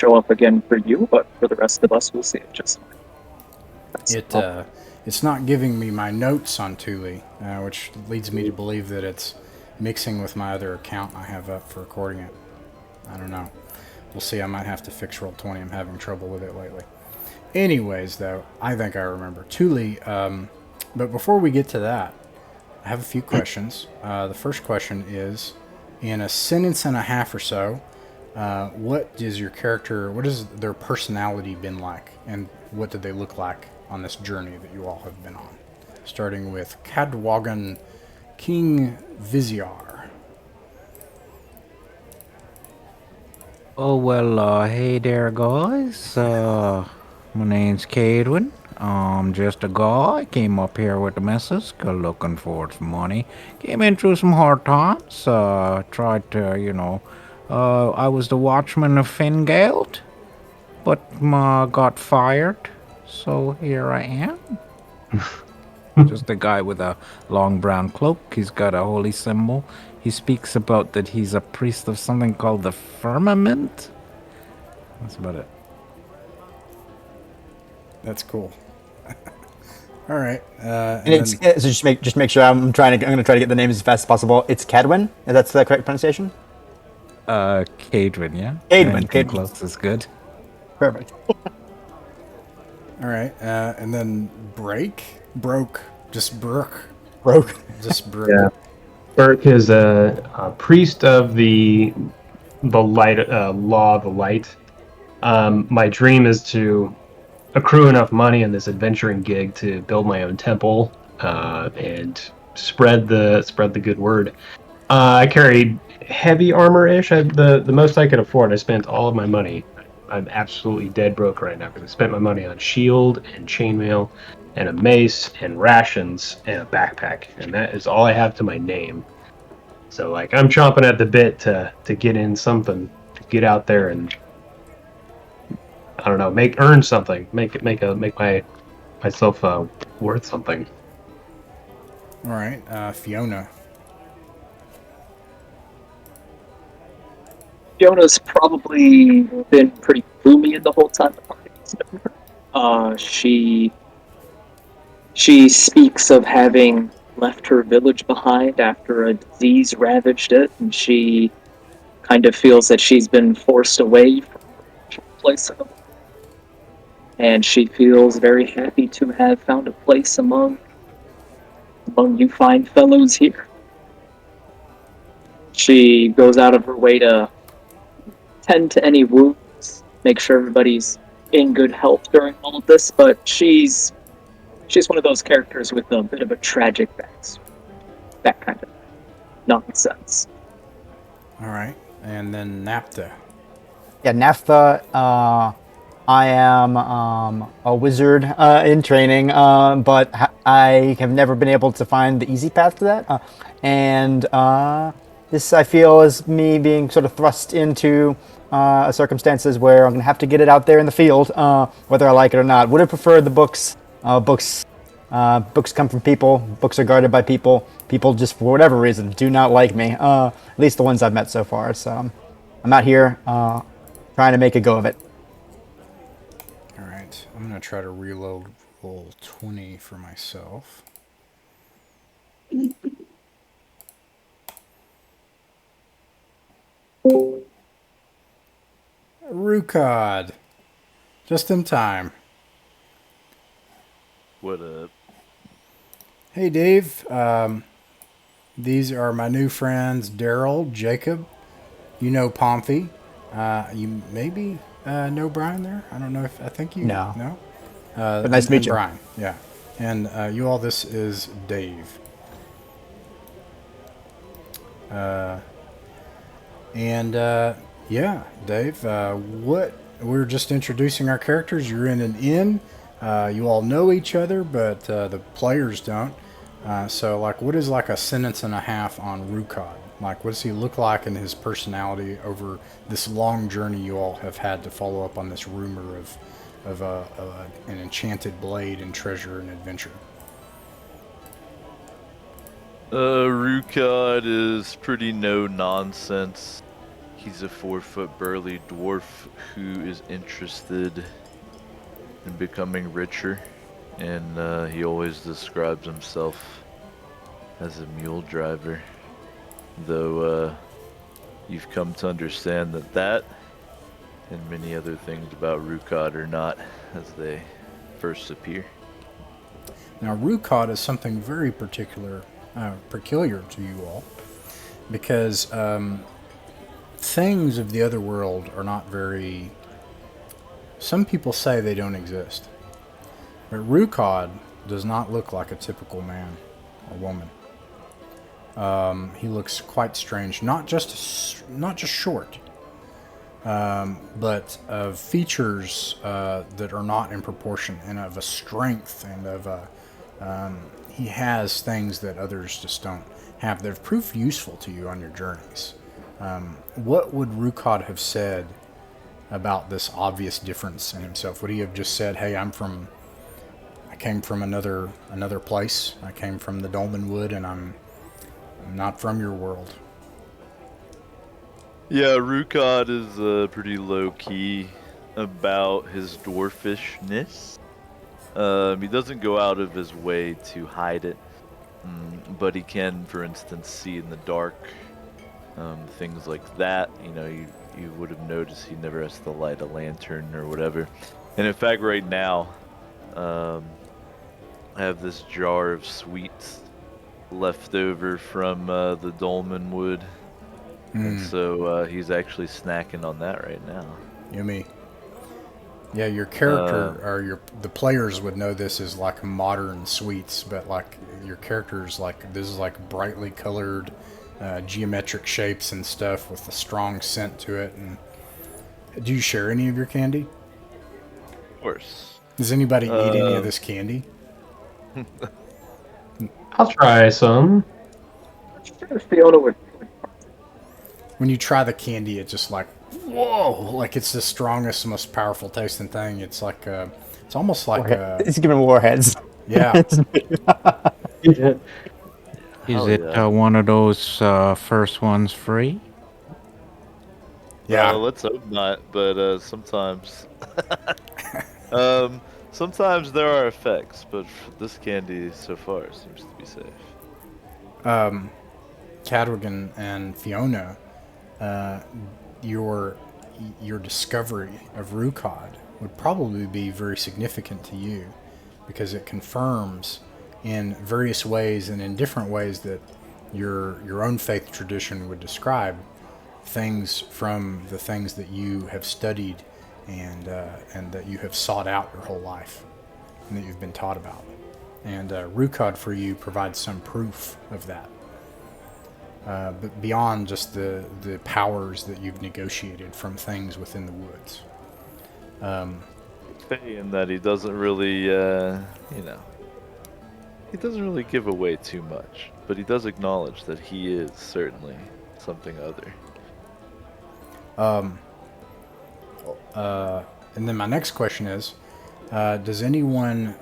show up again for you, but for the rest of us, we'll see it just fine. It's not giving me my notes on Tooley, which leads me to believe that it's mixing with my other account I have up for recording it. I don't know. We'll see. I might have to fix Roll20. I'm having trouble with it lately. Anyways, though, I think I remember Tooley. But before we get to that, I have a few questions. The first question is, in a sentence and a half or so, what has their personality been like, and what did they look like on this journey that you all have been on? Starting with Cadwagan King Viziar. Oh, well, hey there, guys. My name's Cadwin. I'm just a guy. Came up here with the missus, looking for some money. Came in through some hard times. Tried to, I was the watchman of Fingeld, but got fired. So here I am. Just a guy with a long brown cloak. He's got a holy symbol. He speaks about that he's a priest of something called the firmament. That's about it. That's cool. All right. And it's so just make sure I'm going to try to get the names as fast as possible. It's Cadwin. Is that the correct pronunciation? Cadwin, yeah. Cadwin. Close is good. Perfect. All right. And then Broke. Yeah. Burke is a priest of the light, law of the light. My dream is to accrue enough money in this adventuring gig to build my own temple and spread the good word. I carried heavy armor-ish. The most I could afford. I spent all of my money. I'm absolutely dead broke right now because I spent my money on shield and chainmail and a mace and rations and a backpack, and that is all I have to my name. So like I'm chomping at the bit to get in something, to get out there and I don't know, earn something, make myself worth something. All right, Fiona. Fiona's probably been pretty gloomy the whole time the party's known her. She speaks of having left her village behind after a disease ravaged it, and she kind of feels that she's been forced away from her place. And she feels very happy to have found a place among you fine fellows here. She goes out of her way to tend to any wounds, make sure everybody's in good health during all of this, but she's one of those characters with a bit of a tragic backstory. That kind of nonsense. All right, and then Naphtha. Yeah, Naphtha. I am a wizard in training, but I have never been able to find the easy path to that. And this, I feel, is me being sort of thrust into circumstances where I'm going to have to get it out there in the field, whether I like it or not. Would have preferred the books. Books come from people. Books are guarded by people. People just, for whatever reason, do not like me. At least the ones I've met so far. So I'm out here trying to make a go of it. All right, I'm going to try to reload Roll20 for myself. Rukad. Just in time. What up? Hey, Dave. These are my new friends, Daryl, Jacob. You know Pompey. You maybe know Brian there? I don't know if... I think you... No. No? But nice to meet you. Brian, yeah. And you all, this is Dave. Yeah, Dave, we're just introducing our characters. You're in an inn. You all know each other, but the players don't. So, like, what is like a sentence and a half on Rukad? Like, what does he look like in his personality over this long journey you all have had to follow up on this rumor of an enchanted blade and treasure and adventure? Rukad is pretty no nonsense. He's a 4-foot burly dwarf who is interested in becoming richer, and he always describes himself as a mule driver. Though you've come to understand that and many other things about Rukad are not as they first appear. Now, Rukad is something very peculiar to you all, because things of the other world are not very... Some people say they don't exist. But Rukad does not look like a typical man or woman. He looks quite strange. Not just short, but of features that are not in proportion, and of a strength, and of a... he has things that others just don't have that have proved useful to you on your journeys. What would Rukad have said about this obvious difference in himself? Would he have just said, "Hey, I came from another place. I came from the Dolmen Wood, and I'm not from your world"? Yeah, Rukad is pretty low-key about his dwarfishness. He doesn't go out of his way to hide it, but he can, for instance, see in the dark, things like that. You know, you would have noticed he never has to light a lantern or whatever. And in fact, right now, I have this jar of sweets left over from the Dolmen Wood, and so he's actually snacking on that right now. Yummy. Yeah, your character, or the players would know this as like modern sweets, but like your character's like, this is like brightly colored, geometric shapes and stuff with a strong scent to it. And do you share any of your candy? Of course. Does anybody eat any of this candy? I'll try some. I'm sure Fiona would. When you try the candy, it's just like, whoa! Like it's the strongest, most powerful tasting thing. It's like, it's almost like It's giving warheads. yeah. Is Hell it yeah. one of those first ones free? Yeah. Let's hope not, but sometimes. Sometimes there are effects, but this candy so far seems to be safe. Cadwigan and Fiona, your discovery of Rukad would probably be very significant to you, because it confirms in various ways and in different ways that your own faith tradition would describe things from the things that you have studied and that you have sought out your whole life and that you've been taught about. And Rukad for you provides some proof of that. But beyond just the powers that you've negotiated from things within the woods. In that he doesn't really, he doesn't really give away too much, but he does acknowledge that he is certainly something other. And then my next question is, does anyone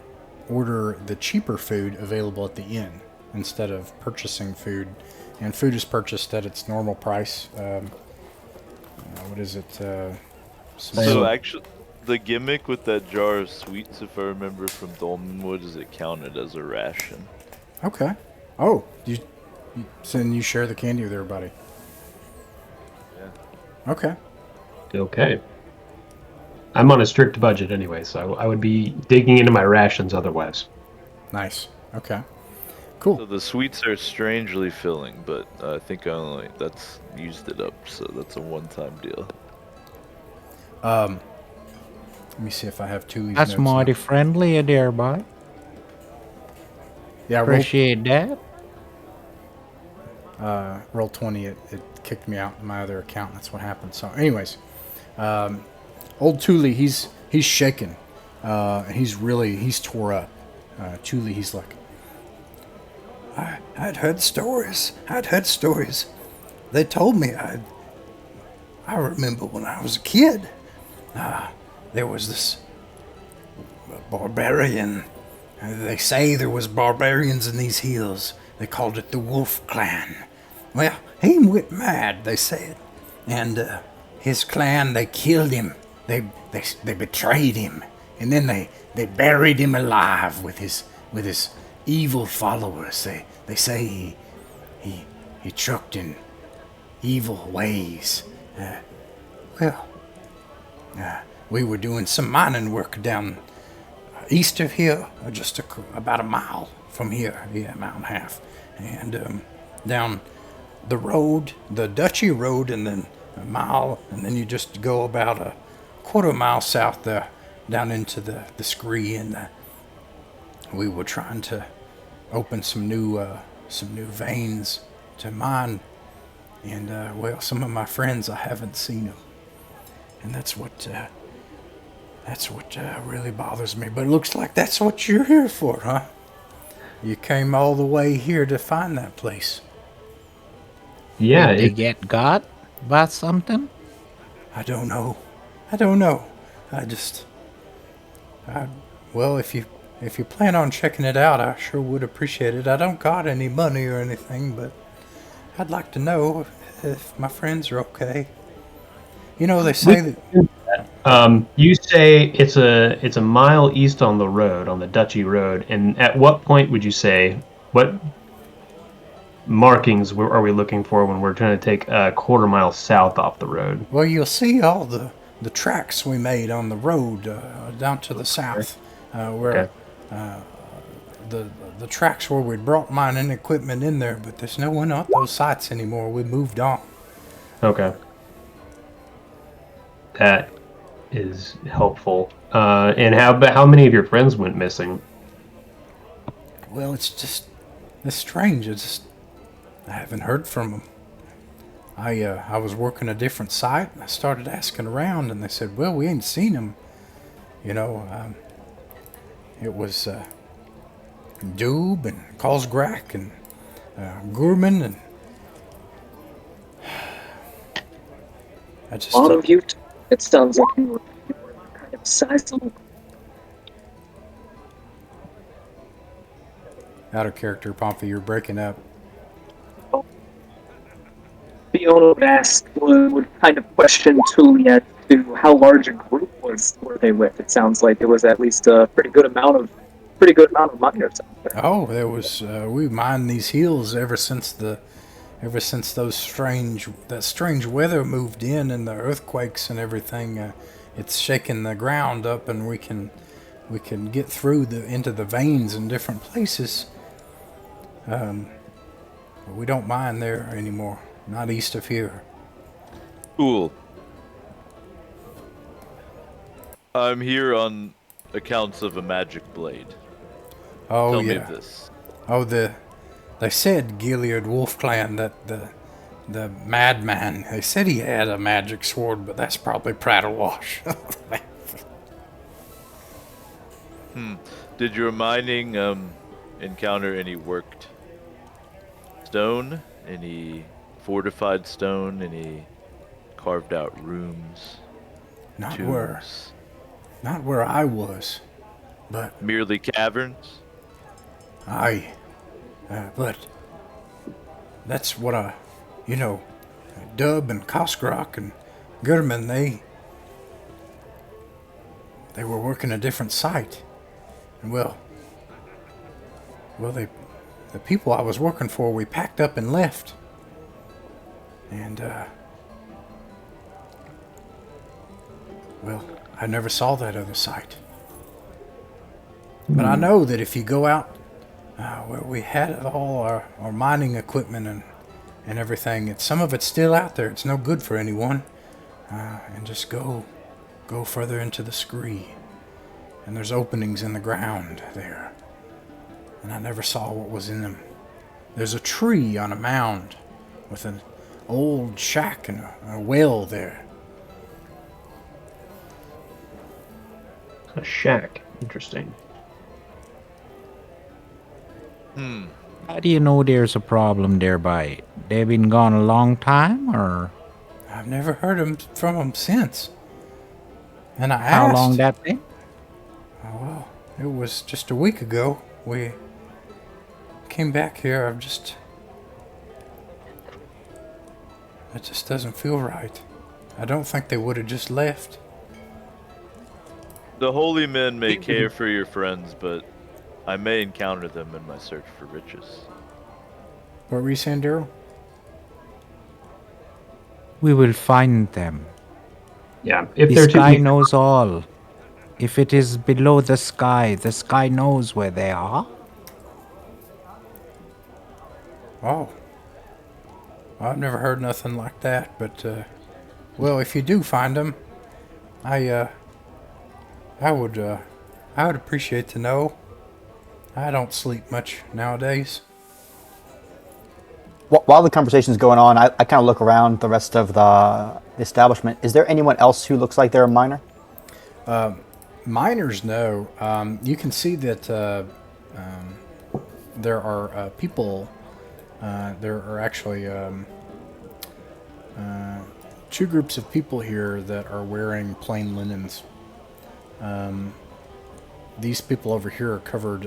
order the cheaper food available at the inn instead of purchasing food? And food is purchased at its normal price. What is it? So actually, the gimmick with that jar of sweets, if I remember from Dolmenwood, is it counted as a ration. Okay. Oh, so then you share the candy with everybody. Yeah. Okay. Okay. I'm on a strict budget anyway, so I would be digging into my rations otherwise. Nice. Okay. Cool. So the sweets are strangely filling, but I think that's used it up, so that's a one-time deal. Let me see if I have Tooley's That's notes mighty now. friendly of there, boy. Yeah, Appreciate that. roll 20, it kicked me out of my other account. That's what happened. So anyways, old Tooley, he's shaken. He's tore up. Tooley, he's like, I'd heard stories. They told me I remember when I was a kid, there was this barbarian. They say there was barbarians in these hills. They called it the Wolfclan. Well, he went mad, they said. and his clan, they killed him. They betrayed him, and then they buried him alive with his evil followers. They say he trucked in evil ways. Well, we were doing some mining work down east of here, just about a mile from here, a mile and a half, and down the road, the Dutchy Road, and then a mile, and then you just go about a quarter mile south there, down into the scree, and we were trying to open some new veins to mine, and well, some of my friends, I haven't seen them, and that's what really bothers me. But it looks like that's what you're here for, huh? You came all the way here to find that place. Yeah, Did they get got by something? I don't know. Well, if you plan on checking it out, I sure would appreciate it. I don't got any money or anything, but I'd like to know if my friends are okay. You know, they say that. You say it's a mile east on the road, on the Dutchy Road, and at what point would you say, what markings are we looking for when we're trying to take a quarter mile south off the road? Well, you'll see all the tracks we made on the road down to the south, where the tracks where we brought mining equipment in there, but there's no one at those sites anymore. We moved on. Okay. That is helpful. And how many of your friends went missing? Well, it's strange. I haven't heard from them. I was working a different site, and I started asking around, and they said, well, we ain't seen him. You know, it was Doob and Kosgrak and Gurman, and I just... All of you, it sounds like you were kind of sizable. Out of character, Pompey, you're breaking up. Fiona would kind of question Tooley as to how large a group were they with. It sounds like there was at least a pretty good amount of miners out there. Oh, there was. We mined these hills ever since that strange weather moved in, and the earthquakes and everything. It's shaking the ground up, and we can get through into the veins in different places. We don't mine there anymore. Not east of here. Cool. I'm here on accounts of a magic blade. Oh, Tell yeah. me this. Oh, they said Gilliard Wolfclan, that the madman. They said he had a magic sword, but that's probably prattle-wash. Did your mining encounter any worked stone? Any fortified stone? Any carved out rooms? Not tombs? where I was, but Merely caverns? aye. But that's what Dub and Kosgrok and Gurman, they were working a different site. And well, the people I was working for, we packed up and left. And, well, I never saw that other site. But I know that if you go out where we had all our mining equipment and everything, some of it's still out there. It's no good for anyone. And just go further into the scree. And there's openings in the ground there. And I never saw what was in them. There's a tree on a mound with an old shack and a well there. A shack. Interesting. How do you know there's a problem thereby? They've been gone a long time, or I've never heard from them since. And I asked. how long that been? Oh, well, it was just a week ago. We came back here. That just doesn't feel right. I don't think they would have just left. The holy men may care for your friends, but I may encounter them in my search for riches. What were you saying, Daryl? We will find them. Yeah, if The they're too sky easy. knows all. If it is below the sky knows where they are. Oh. I've never heard nothing like that, but, well, if you do find them, I would appreciate to know. I don't sleep much nowadays. While the conversation's going on, I kind of look around the rest of the establishment. Is there anyone else who looks like they're a miner? Miners, no. You can see that there are people. There are actually two groups of people here that are wearing plain linens. These people over here are covered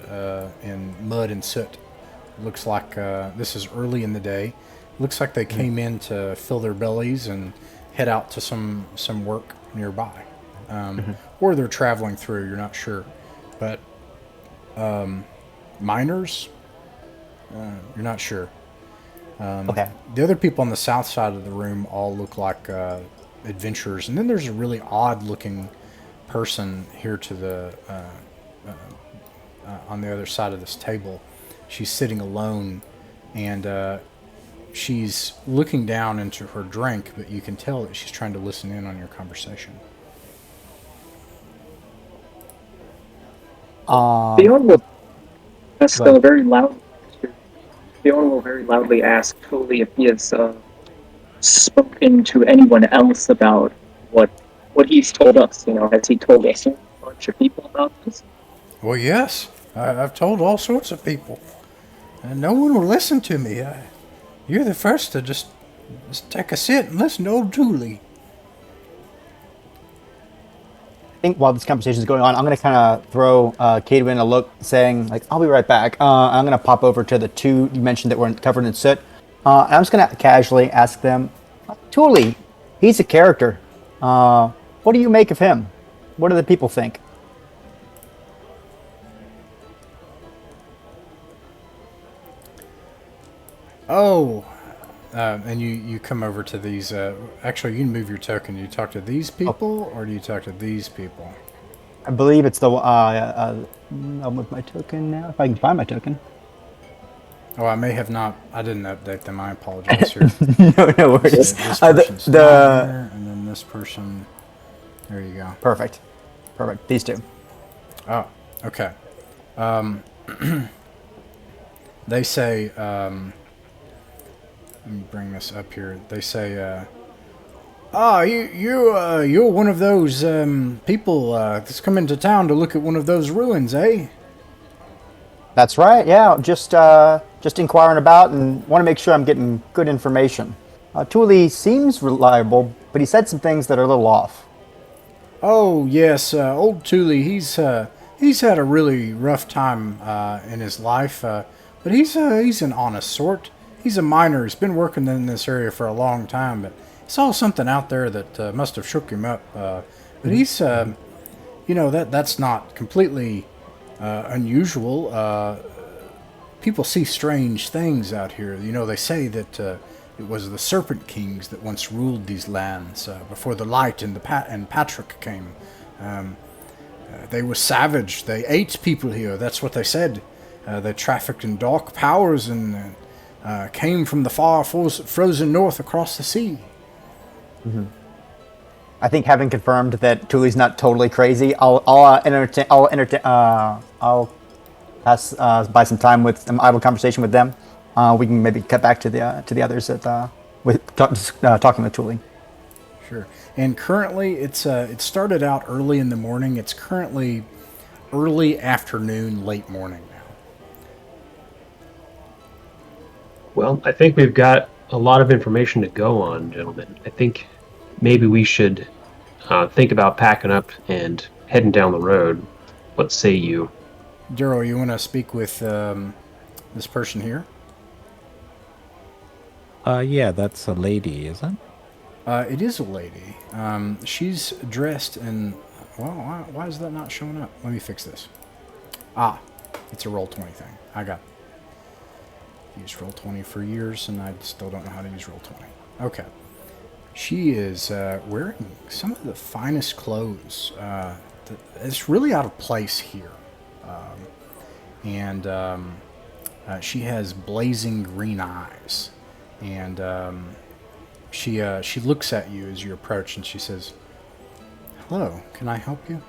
in mud and soot. Looks like this is early in the day. Looks like they came in to fill their bellies and head out to some work nearby. Or they're traveling through, you're not sure. But miners, you're not sure. Okay. The other people on the south side of the room all look like adventurers. And then there's a really odd-looking person here to the on the other side of this table. She's sitting alone, and she's looking down into her drink, but you can tell that she's trying to listen in on your conversation. Fiona will ask very loud. Fiona will very loudly ask Tooley if he has spoken to anyone else about what he's told us. You know, has he told us a bunch of people about this? Well, yes. I've told all sorts of people. And no one will listen to me. You're the first to just take a sit and listen to old Tooley. I think while this conversation is going on, I'm going to kind of throw Cadwin a look saying, like, I'll be right back. I'm going to pop over to the two you mentioned that were covered in soot. And I'm just going to casually ask them, Tooley, he's a character. What do you make of him? What do the people think? Oh, and you come over to these. Actually, you can move your token. Do you talk to these people, or do you talk to these people? I believe it's the... I'm with my token now, if I can find my token. Oh, I may have not. I didn't update them. I apologize here. No worries. This person's down there, and then this person. There you go. Perfect. These two. Oh, okay. They say, let me bring this up here. They say, you're one of those people that's come into town to look at one of those ruins, eh? That's right. Yeah, just inquiring about and want to make sure I'm getting good information. Tooley seems reliable, but he said some things that are a little off. Oh yes, old Tooley. He's had a really rough time in his life, but he's an honest sort. He's a miner. He's been working in this area for a long time, but he saw something out there that must have shook him up. But he's, that's not completely unusual. People see strange things out here. You know, they say that it was the Serpent Kings that once ruled these lands before the Light and Patrick came. They were savage. They ate people here. That's what they said. They trafficked in dark powers and came from the far frozen north across the sea. Mm-hmm. I think having confirmed that Tooley's not totally crazy, I'll pass by some time with some idle conversation with them. We can maybe cut back to the others talking with Tooley. Sure. And currently, it started out early in the morning. It's currently early afternoon, late morning now. Well, I think we've got a lot of information to go on, gentlemen. I think maybe we should think about packing up and heading down the road. What say you? Daryl, you want to speak with this person here? Yeah, that's a lady, isn't it? It is a lady. She's dressed in. Well, why is that not showing up? Let me fix this. Ah, it's a Roll20 thing. I got used Roll20 for years, and I still don't know how to use Roll20. Okay. She is wearing some of the finest clothes. It's really out of place here. And she has blazing green eyes. And she looks at you as you approach, and she says, "Hello, can I help you?"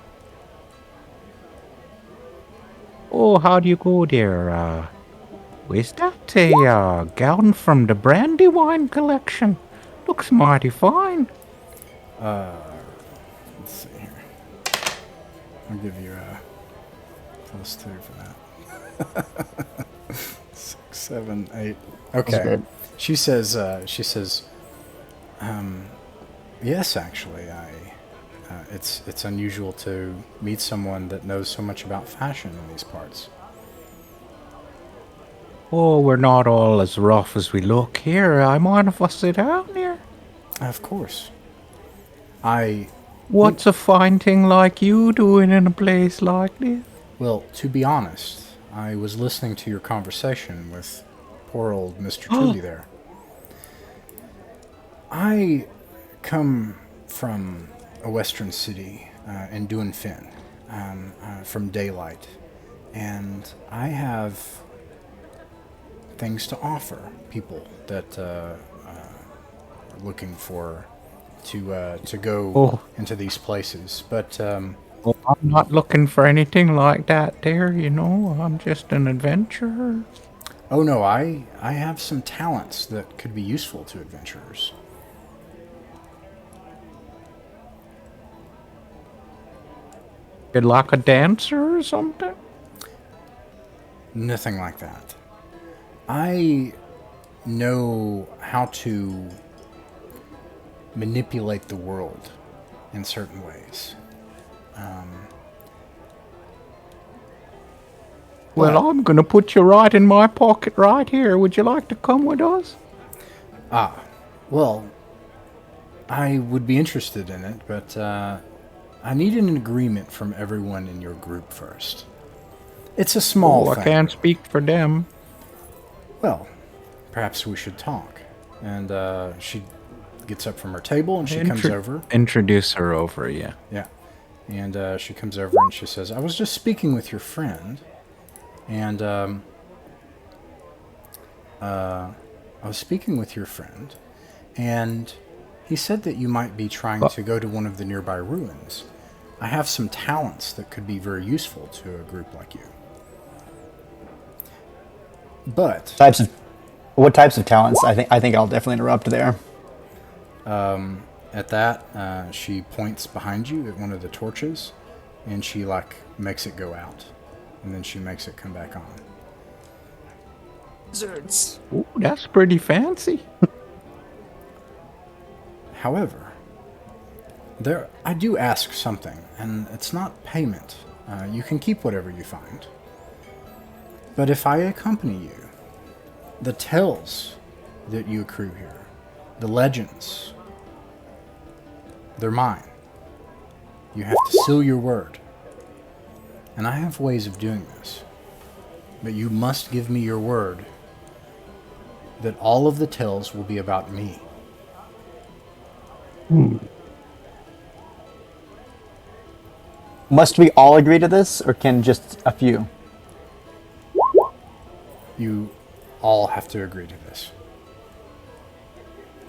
Oh, how do you go there? Is that a gown from the Brandywine collection? Looks mighty fine. Let's see here. I'll give you a +2 for that. 6, 7, 8. Okay. good. She says, yes, actually, it's unusual to meet someone that knows so much about fashion in these parts. Oh, we're not all as rough as we look here. I mind if I sit down here? Of course. What's a fine thing like you doing in a place like this? Well, to be honest, I was listening to your conversation with poor old Mr. Tooley there. I come from a western city in Dunfin, from Daylight, and I have things to offer people that are looking for to go into these places. But Well, I'm not looking for anything like that there, you know. I'm just an adventurer. oh no, I have some talents that could be useful to adventurers. You like a dancer or something? Nothing like that. I know how to manipulate the world in certain ways. Well, I'm gonna put you right in my pocket right here. Would you like to come with us? Well, I would be interested in it, but I need an agreement from everyone in your group first. It's a small Oh, thing. I can't speak for them. Well, perhaps we should talk. And she gets up from her table and she comes over. Introduce her over, yeah. Yeah. And she comes over and she says, "I was just speaking with your friend. And I was speaking with your friend. And he said that you might be trying to go to one of the nearby ruins. I have some talents that could be very useful to a group like you. But What types of talents? I think I'll definitely interrupt there. at that, she points behind you at one of the torches, and she makes it go out, and then she makes it come back on. Wizards. Ooh, that's pretty fancy. However, I do ask something, and it's not payment. You can keep whatever you find. But if I accompany you, the tales that you accrue here, the legends, they're mine. You have to seal your word. And I have ways of doing this. But you must give me your word that all of the tales will be about me. Must we all agree to this, or can just a few? You all have to agree to this.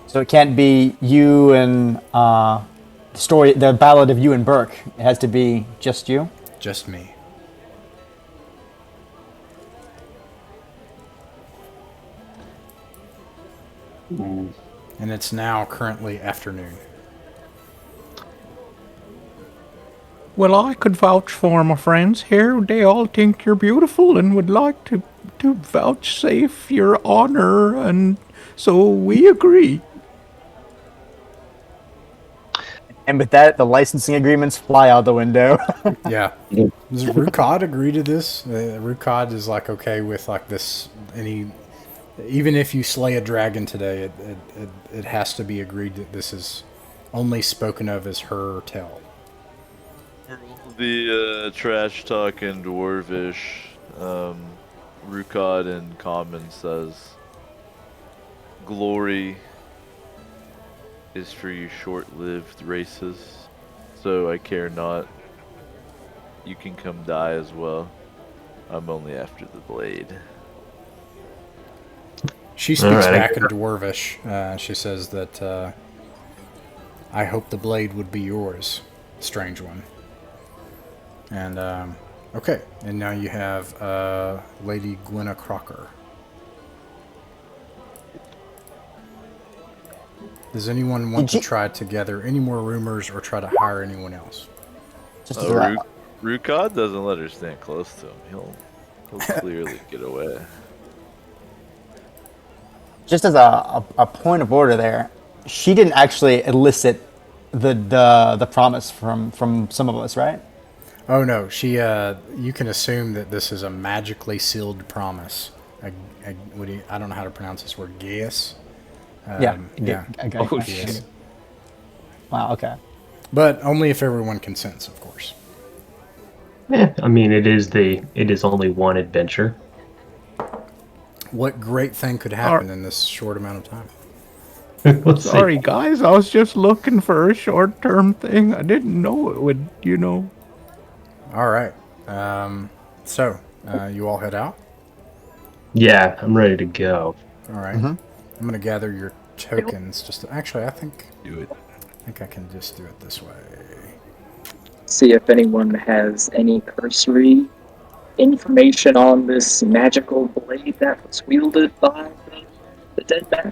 So it can't be you and the ballad of you and Burke. It has to be just you. Just me. And it's now currently afternoon. Well, I could vouch for my friends here. They all think you're beautiful and would like to vouchsafe your honor, and so we agree. And with that, the licensing agreements fly out the window. Yeah. Does Rukad agree to this? Rukad is okay with this, any Even if you slay a dragon today, it has to be agreed that this is only spoken of as her tale. The trash talking dwarvish, Rukad in common says, "Glory is for you short-lived races, so I care not. You can come die as well. I'm only after the blade." She speaks back in Dwarvish. She says that, I hope the blade would be yours, strange one. And, okay. And now you have Lady Gwenna Crocker. Does anyone want to try to gather any more rumors or try to hire anyone else? Just Rukad doesn't let her stand close to him. He'll clearly get away. Just as a point of order there, she didn't actually elicit the promise from some of us, right? Oh no, she. You can assume that this is a magically sealed promise. I don't know how to pronounce this word. Geas. Yeah. Oh shit. Wow. Okay. But only if everyone consents, of course. I mean, it is only one adventure. What great thing could happen in this short amount of time? Let's Sorry, see. guys. I was just looking for a short-term thing. I didn't know it would, All right. So, you all head out? Yeah, I'm ready to go. All right. I'm going to gather your tokens. Actually, I think Do it. I think I can just do it this way. See if anyone has any cursory information on this magical blade that was wielded by the dead man.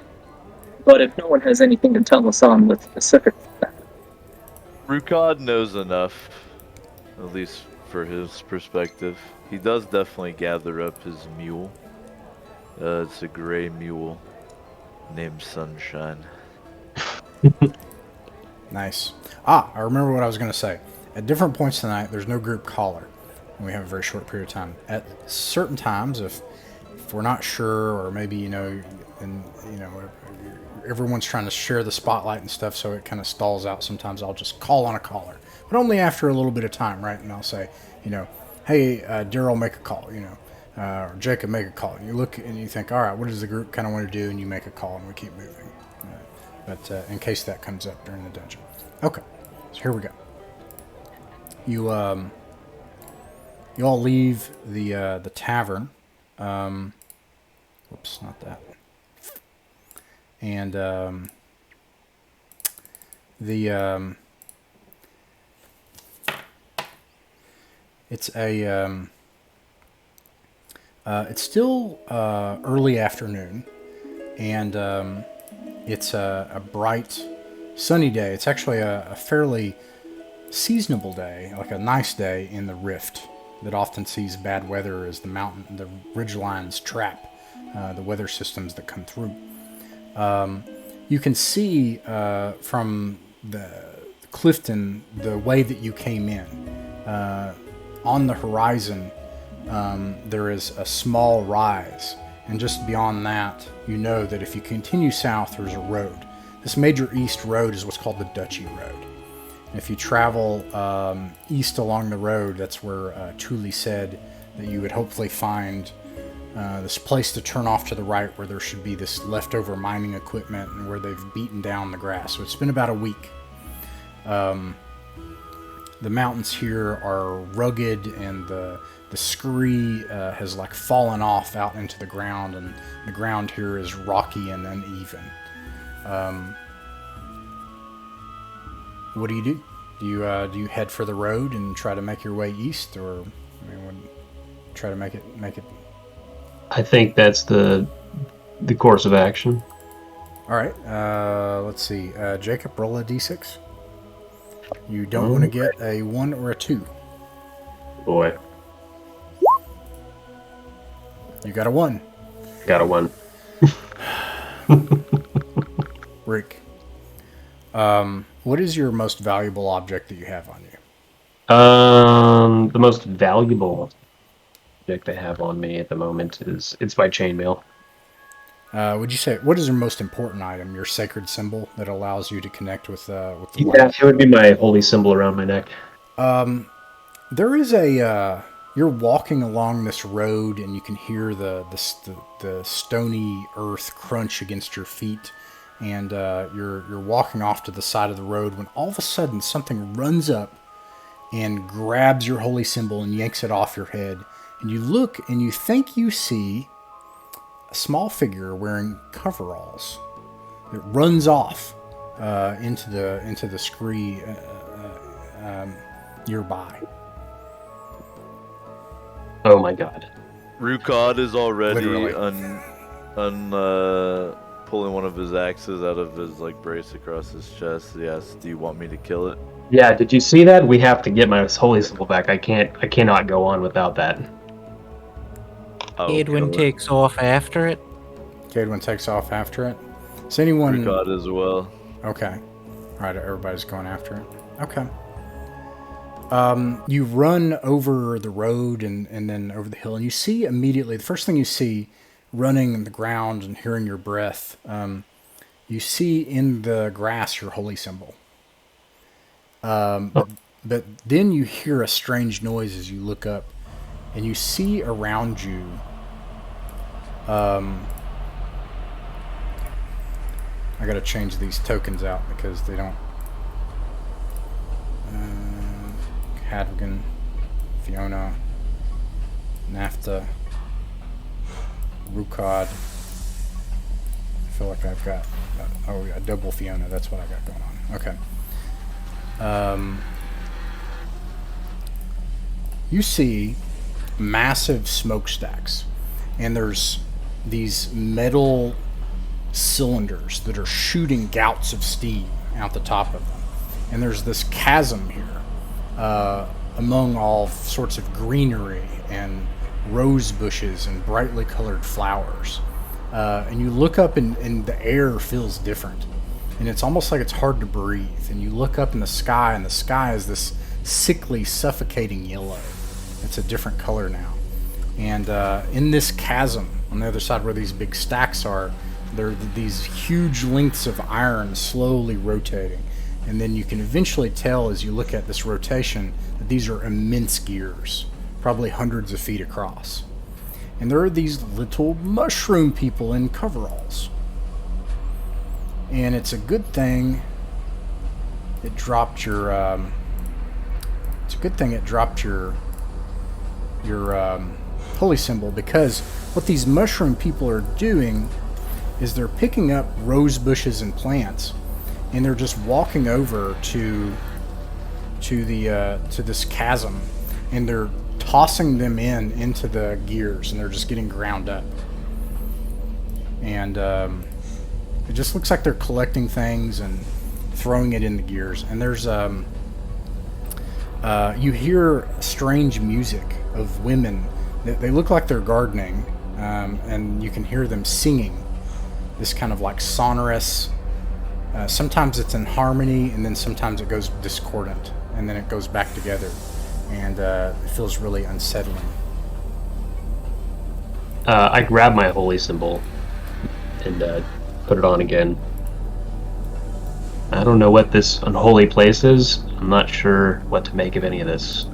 But if no one has anything to tell us on the specifics of that, Rukad knows enough, at least for his perspective. He does definitely gather up his mule. It's a gray mule named Sunshine. Nice. I remember what I was going to say. At different points tonight, there's no group caller, and we have a very short period of time. At certain times, if we're not sure, or maybe everyone's trying to share the spotlight and stuff, so it kind of stalls out. Sometimes I'll just call on a caller, but only after a little bit of time, right? And I'll say, hey, Daryl, make a call, or Jacob, make a call. And you look and you think, all right, what does the group kind of want to do? And you make a call, and we keep moving. But in case that comes up during the dungeon. Okay, so here we go. You all leave the tavern. Whoops, not that. And it's still early afternoon, and it's a bright, sunny day. It's actually a fairly seasonable day, like a nice day in the Rift that often sees bad weather as the ridgelines trap the weather systems that come through. You can see from the Clifton the way that you came in. On the horizon, there is a small rise, and just beyond that, you know that if you continue south, there's a road. This major east road is what's called the Duchy Road. And if you travel east along the road, that's where Tooley said that you would hopefully find this place to turn off to the right, where there should be this leftover mining equipment and where they've beaten down the grass. So it's been about a week. The mountains here are rugged, and the scree has fallen off out into the ground, and the ground here is rocky and uneven. What do you do? Do you head for the road and try to make your way east, or try to make it? I think that's the course of action. All right. Let's see. Jacob, roll a d6. You don't want to get a 1 or a 2. Boy. You got a 1. Got a 1. Rick. What is your most valuable object that you have on you? The most valuable object I have on me at the moment is my chainmail. Would you say what is your most important item? Your sacred symbol that allows you to connect with the Yeah, light? it would be my holy symbol around my neck. There is a. You're walking along this road, and you can hear the stony earth crunch against your feet, and you're walking off to the side of the road when all of a sudden something runs up and grabs your holy symbol and yanks it off your head, and you look and you think you see a small figure wearing coveralls. It runs off into the scree nearby. Oh my god. Rukad is already Literally. pulling one of his axes out of his brace across his chest. Yes. Do you want me to kill it? Yeah, did you see that? We have to get my holy symbol back. I cannot go on without that. Edwin takes off after it. Cadwin takes off after it. Is anyone... Rukad as well. Okay. Alright, everybody's going after it. Okay. You run over the road and then over the hill, and you see immediately, the first thing you see, running in the ground and hearing your breath, you see in the grass your holy symbol. But then you hear a strange noise as you look up, and you see around you I gotta change these tokens out because they don't. Hadrigan, Fiona, Naphtha, Rukad. I feel like I've got a double Fiona. That's what I got going on. Okay. You see massive smokestacks, and there's these metal cylinders that are shooting gouts of steam out the top of them. And there's this chasm here among all sorts of greenery and rose bushes and brightly colored flowers. And you look up and the air feels different. And it's almost like it's hard to breathe. And you look up in the sky, and the sky is this sickly, suffocating yellow. It's a different color now. And in this chasm, on the other side where these big stacks are, there are these huge lengths of iron slowly rotating. And then you can eventually tell as you look at this rotation that these are immense gears, probably hundreds of feet across. And there are these little mushroom people in coveralls. And it's a good thing it dropped your holy symbol, because what these mushroom people are doing is they're picking up rose bushes and plants, and they're just walking over to this chasm, and they're tossing them into the gears, and they're just getting ground up. And it just looks like they're collecting things and throwing it in the gears. And there's you hear strange music of women. They look like they're gardening, and you can hear them singing this kind of like sonorous. Sometimes it's in harmony, and then sometimes it goes discordant, and then it goes back together, and it feels really unsettling. I grab my holy symbol and put it on again. I don't know what this unholy place is. I'm not sure what to make of any of this.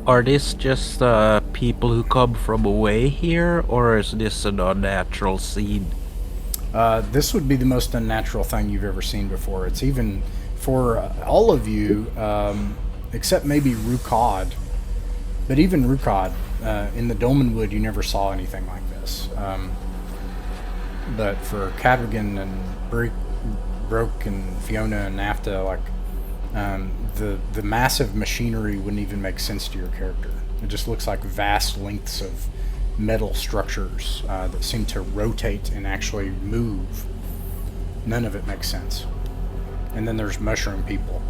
Are this just people who come from away here, or is this an unnatural scene? This would be the most unnatural thing you've ever seen before. It's even for all of you, except maybe Rukad. But even Rukad, in the Dolmenwood, you never saw anything like this. But for Cadrigan and Broke and Fiona and Naphtha, like the massive machinery wouldn't even make sense to your character. It just looks like vast lengths of metal structures that seem to rotate and actually move. None of it makes sense. And then there's mushroom people,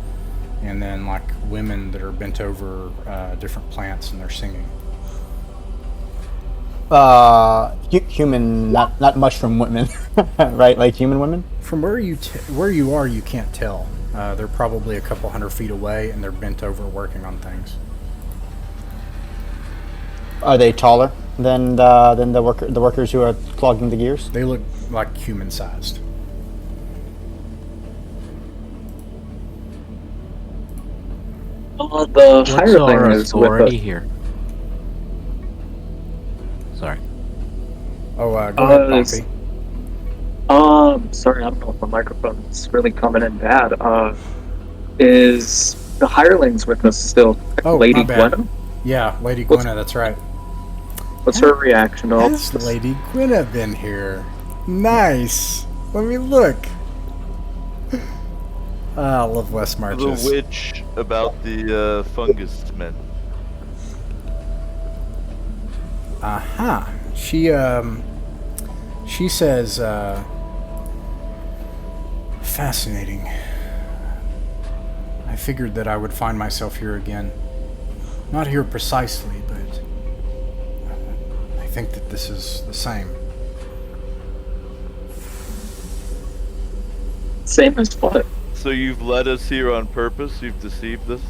and then like women that are bent over different plants and they're singing. Human, not mushroom women, right? Like human women. From where you are, you can't tell. They're probably a couple hundred feet away, and they're bent over working on things. Are they taller? than the workers who are clogging the gears? They look like human-sized. The What's hireling our is with authority us. here? Sorry. Oh, go ahead, it's- Pompey. Sorry, I don't know if the microphone's really coming in bad. Is the hirelings with us still? Oh, Lady my bad. Gwenna? Yeah, Lady What's- Gwenna, that's right. What's her reaction to all Has this? Lady Gwenna been here? Nice. Let me look. I love West The Marches. witch about the fungus men. Aha. She says, fascinating. I figured that I would find myself here again. Not here precisely, but I think that this is the same. Same as what? So you've led us here on purpose? You've deceived us?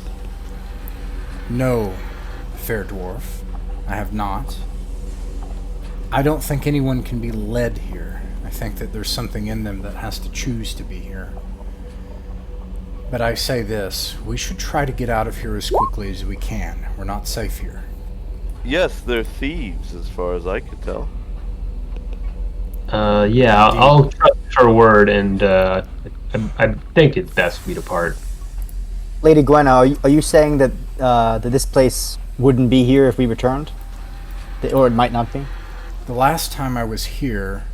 No, fair dwarf, I have not. I don't think anyone can be led here. I think that there's something in them that has to choose to be here. But I say this, we should try to get out of here as quickly as we can. We're not safe here. Yes, they're thieves, as far as I could tell. Yeah, I'll trust her word, and I think it's best we depart. Lady Gwenna, are you saying that that this place wouldn't be here if we returned, or it might not be? The last time I was here,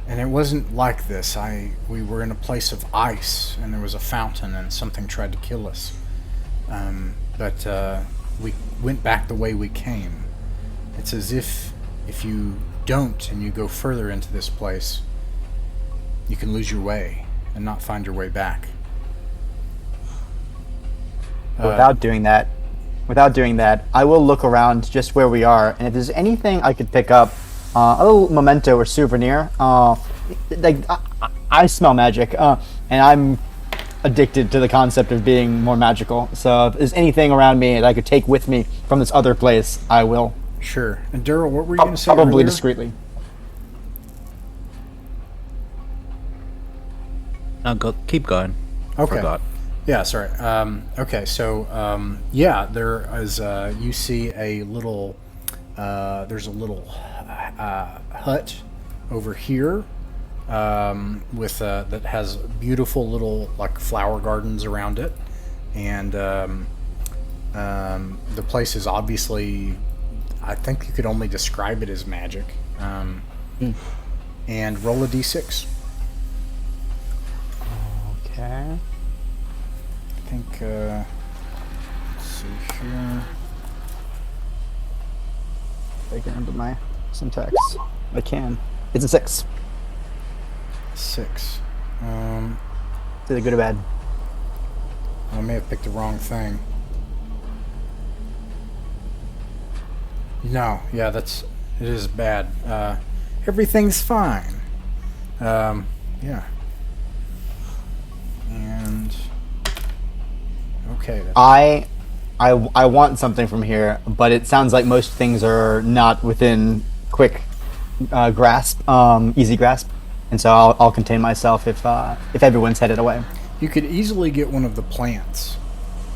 and it wasn't like this, we were in a place of ice, and there was a fountain, and something tried to kill us. But we went back the way we came. It's as if you don't, and you go further into this place, you can lose your way and not find your way back. Without doing that, I will look around just where we are, and if there's anything I could pick up, a little memento or souvenir. I smell magic, and I'm addicted to the concept of being more magical. So if there's anything around me that I could take with me from this other place, I will. Sure. And Daryl, what were you going to say Probably earlier? discreetly. Keep going. Okay. Forgot. Yeah, sorry. Okay, so yeah, there is. You see a little. There's a little hut over here with that has beautiful little like flower gardens around it, and the place is obviously. I think you could only describe it as magic. And roll a d6. Okay. I think, let's see here. I can remember my syntax. I can. It's a 6. 6. Is it good or bad? I may have picked the wrong thing. No, yeah, it is bad. Everything's fine. Yeah. And okay. I want something from here, but it sounds like most things are not within quick grasp, easy grasp, and so I'll contain myself if everyone's headed away. You could easily get one of the plants.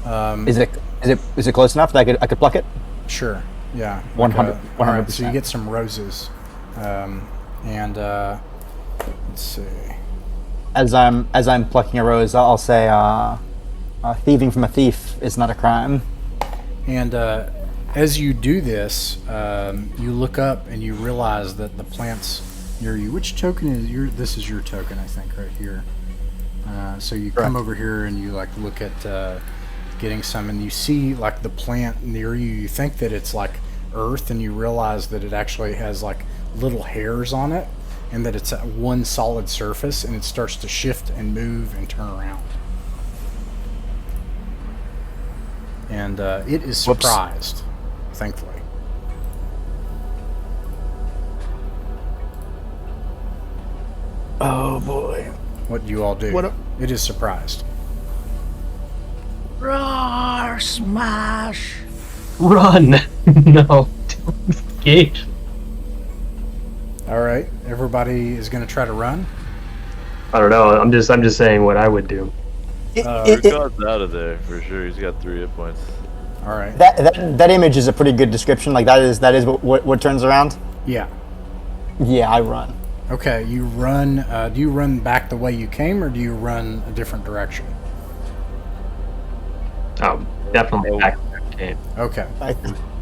Is it close enough that I could pluck it? Sure. Yeah. 100. All right, so you get some roses, and let's see. As I'm plucking a rose, I'll say, thieving from a thief is not a crime. And as you do this, you look up and you realize that the plants near you. Which token is your? This is your token, I think, right here. So you come over here and you like look at getting some, and you see like the plant near you. You think that it's like earth, and you realize that it actually has like little hairs on it, and that it's at one solid surface, and it starts to shift and move and turn around. And it is surprised, thankfully. Oh boy! What do you all do? It is surprised. Roar, smash! Run! No, don't engage. All right, everybody is going to try to run. I don't know. I'm just saying what I would do. Rukad's out of there for sure. He's got 3 hit points. All right. That image is a pretty good description. Like that is what turns around. Yeah. Yeah, I run. Okay, you run. Do you run back the way you came, or do you run a different direction? Oh, definitely back to that game. Okay.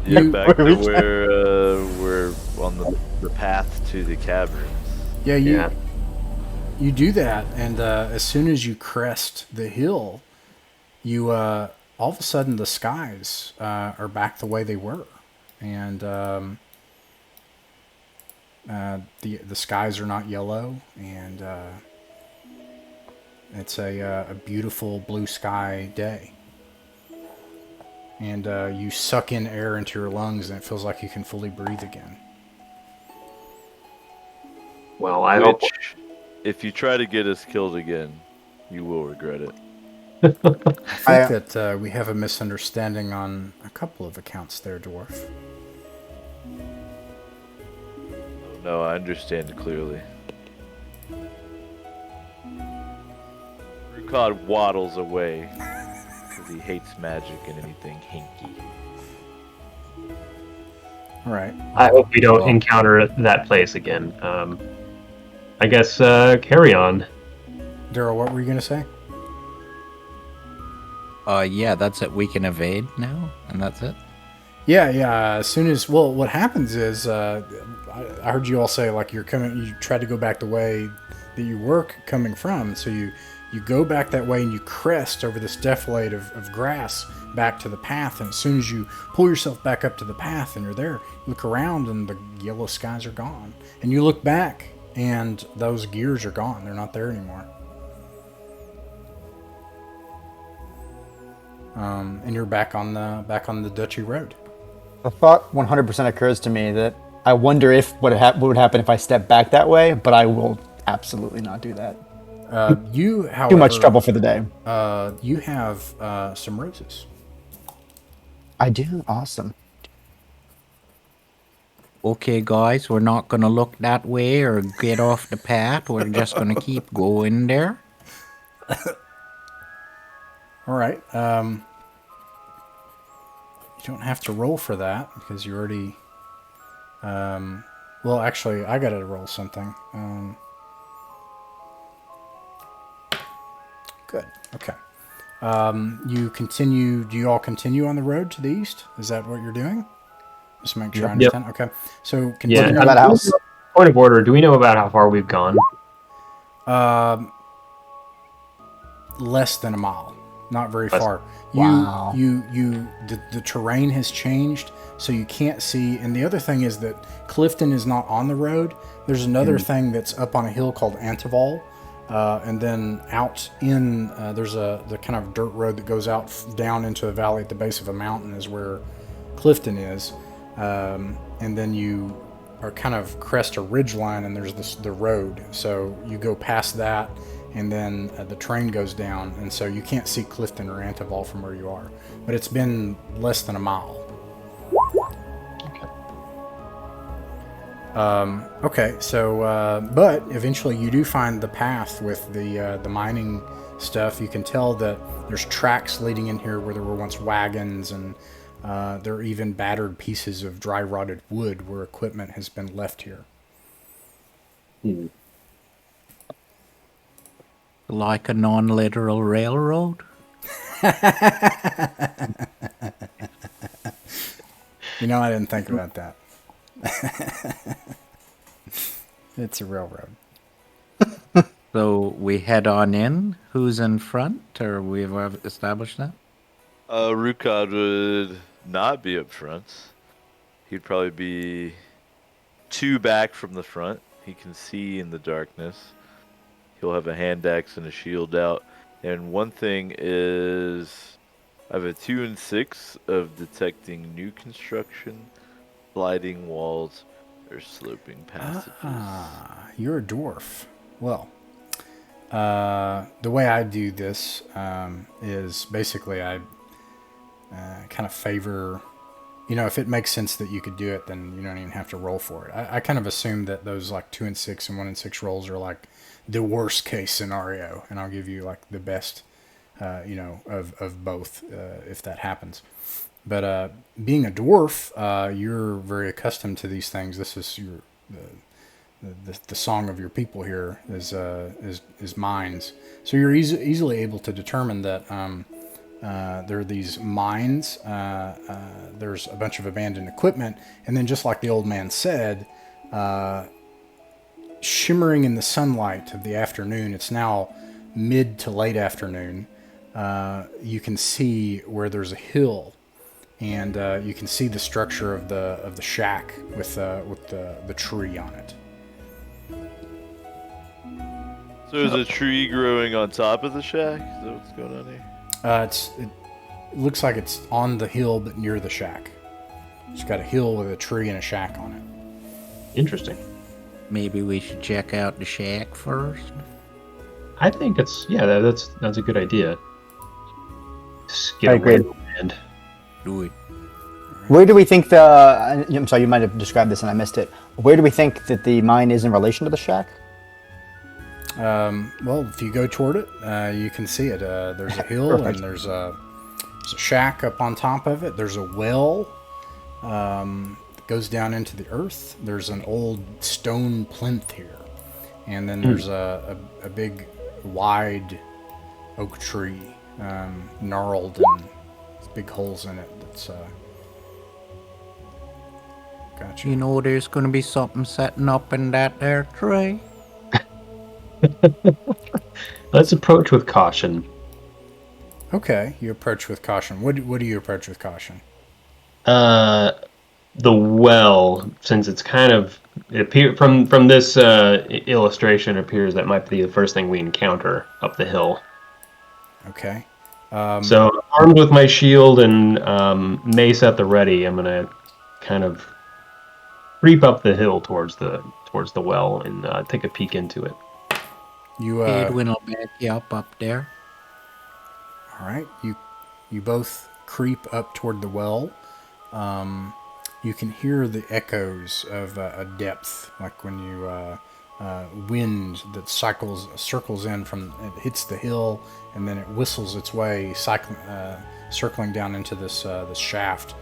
Yeah, back to where we're on the path to the caverns. Yeah, Yeah. you do that, and as soon as you crest the hill, you all of a sudden the skies are back the way they were, and the skies are not yellow, and it's a beautiful blue sky day. And you suck in air into your lungs, and it feels like you can fully breathe again. Well, I hope. Which, if you try to get us killed again, you will regret it. I think that we have a misunderstanding on a couple of accounts there, Dwarf. No, I understand clearly. Rukad waddles away because he hates magic and anything hinky. All right. I hope we don't encounter that place again. I guess carry on. Daryl, what were you going to say? Yeah, that's it. We can evade now, and that's it. Yeah. As soon as what happens is, I heard you all say like you're coming. You try to go back the way that you were coming from. So you go back that way and you crest over this defilade of grass back to the path. And as soon as you pull yourself back up to the path and you're there, you look around and the yellow skies are gone. And you look back and those gears are gone. They're not there anymore. And you're back on the Duchy Road. The thought 100% occurs to me that I wonder if what would happen if I step back that way, but I will absolutely not do that. You, however, Too much trouble for the day. You have some roses. I do. Awesome. Okay, guys, we're not gonna look that way or get off the path. We're just gonna keep going there. All right. You don't have to roll for that because you already. Well, actually, I gotta roll something. Good. Okay. You continue. Do you all continue on the road to the east? Is that what you're doing? Just make sure I understand. Okay. So continue. Yeah. That house. Point of order. Do we know about how far we've gone? Less than a mile. Not very Less- far. Wow. The terrain has changed, so you can't see. And the other thing is that Clifton is not on the road. There's another thing that's up on a hill called Antival, and then out in there's the kind of dirt road that goes out down into a valley at the base of a mountain is where Clifton is, and then you are kind of crest a ridge line, and there's the road. So you go past that. And then the train goes down, and so you can't see Clifton or Antival from where you are. But it's been less than a mile. Okay, so but eventually you do find the path with the mining stuff. You can tell that there's tracks leading in here where there were once wagons, and there are even battered pieces of dry rotted wood where equipment has been left here. Like a non-literal railroad? You know, I didn't think about that. It's a railroad. So we head on in. Who's in front? Or we've established that? Rukad would not be up front. He'd probably be 2 back from the front. He can see in the darkness. He'll have a hand axe and a shield out. And one thing is, I have a 2 and 6 of detecting new construction, sliding walls, or sloping passages. You're a dwarf. Well, the way I do this is basically I kind of favor if it makes sense that you could do it, then you don't even have to roll for it. I kind of assume that those like 2 and 6 and 1 and 6 rolls are like the worst case scenario, and I'll give you like the best, of both if that happens. But being a dwarf, you're very accustomed to these things. This is the song of your people here is mines. So you're easily able to determine that there are these mines. There's a bunch of abandoned equipment, and then just like the old man said, shimmering in the sunlight of the afternoon. It's now mid to late afternoon. You can see where there's a hill, and you can see the structure of the shack with the tree on it. So is a tree growing on top of the shack? Is that what's going on here? It looks like it's on the hill, but near the shack. It's got a hill with a tree and a shack on it. Interesting. Maybe we should check out the shack first. I think that's a good idea. Just I agree. away from the land. Do it. Where do we think I'm sorry, you might have described this and I missed it. Where do we think that the mine is in relation to the shack? Well, if you go toward it, you can see it. There's a hill and there's a shack up on top of it. There's a well that goes down into the earth. There's an old stone plinth here. And then there's a big, wide oak tree, gnarled, and big holes in it. That's gotcha. You know there's gonna be something setting up in that there tree. Let's approach with caution. Okay, you approach with caution. What do you approach with caution? The well, since it's kind of from this illustration, it appears that might be the first thing we encounter up the hill. Okay. So armed with my shield and mace at the ready, I'm gonna kind of creep up the hill towards the well and take a peek into it. Edwin will back you up there. All right. You both creep up toward the well. You can hear the echoes of a depth, like when you wind that circles in from it hits the hill and then it whistles its way, circling down into this shaft.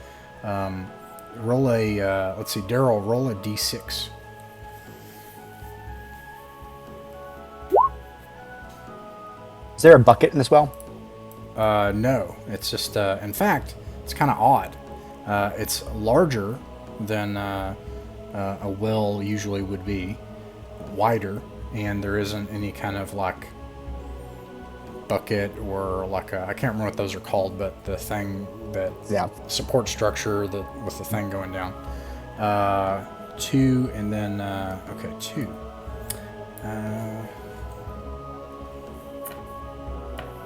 Roll a let's see, Daryl, roll a d6. Is there a bucket in this well? No, it's just in fact, it's kind of odd. It's larger than a well usually would be, wider, and there isn't any kind of like bucket or like I can't remember what those are called, but the thing that support structure that with the thing going down. 2 and then 2.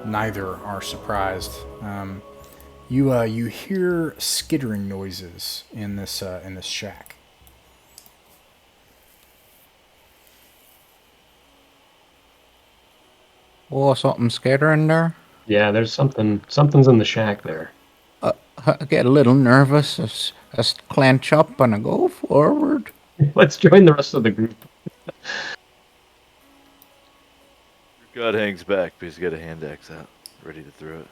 Neither are surprised. You hear skittering noises in this shack. Oh, something scattering there. Yeah, there's something's in the shack there. I get a little nervous. I clench up and I go forward. Let's join the rest of the group. God hangs back, but he's got a hand axe out, ready to throw it.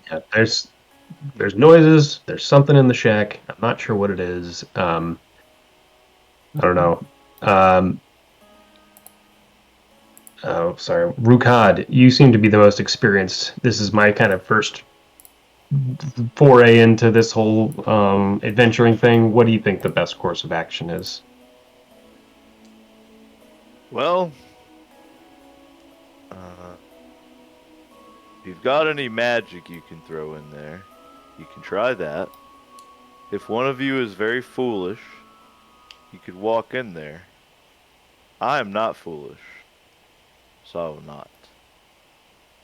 Yeah, there's noises. There's something in the shack. I'm not sure what it is. I don't know. Oh, sorry. Rukad, you seem to be the most experienced. This is my kind of first foray into this whole adventuring thing. What do you think the best course of action is? Well, if you've got any magic you can throw in there, you can try that. If one of you is very foolish, you could walk in there. I am not foolish, so I will not.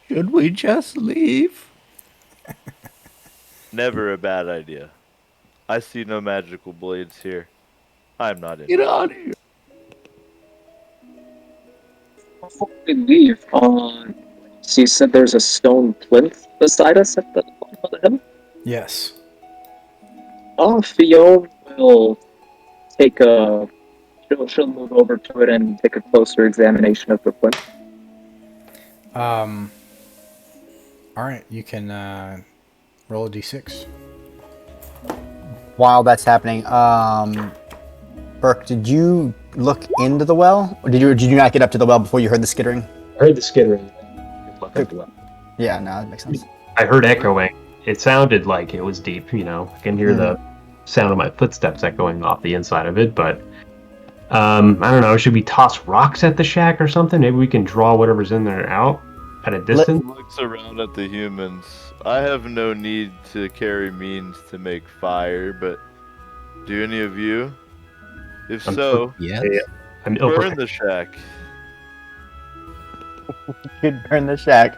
Should we just leave? Never a bad idea. I see no magical blades here. I am not in. Get out of here. Before we leave, so you said there's a stone plinth beside us at the bottom of the hill? Yes. Fiona will take a. She'll move over to it and take a closer examination of the plinth. All right, you can roll a d6. While that's happening, Burke, did you look into the well, or did you not get up to the well before you heard the skittering? I heard the skittering. Look at the well. Yeah, no, that makes sense. I heard echoing. It sounded like it was deep, you know. I can hear the sound of my footsteps echoing off the inside of it, but I don't know. Should we toss rocks at the shack or something? Maybe we can draw whatever's in there out at a distance. Looks around at the humans. I have no need to carry means to make fire, but do any of you? If so, Yes. I'm burn the shack. Could burn the shack.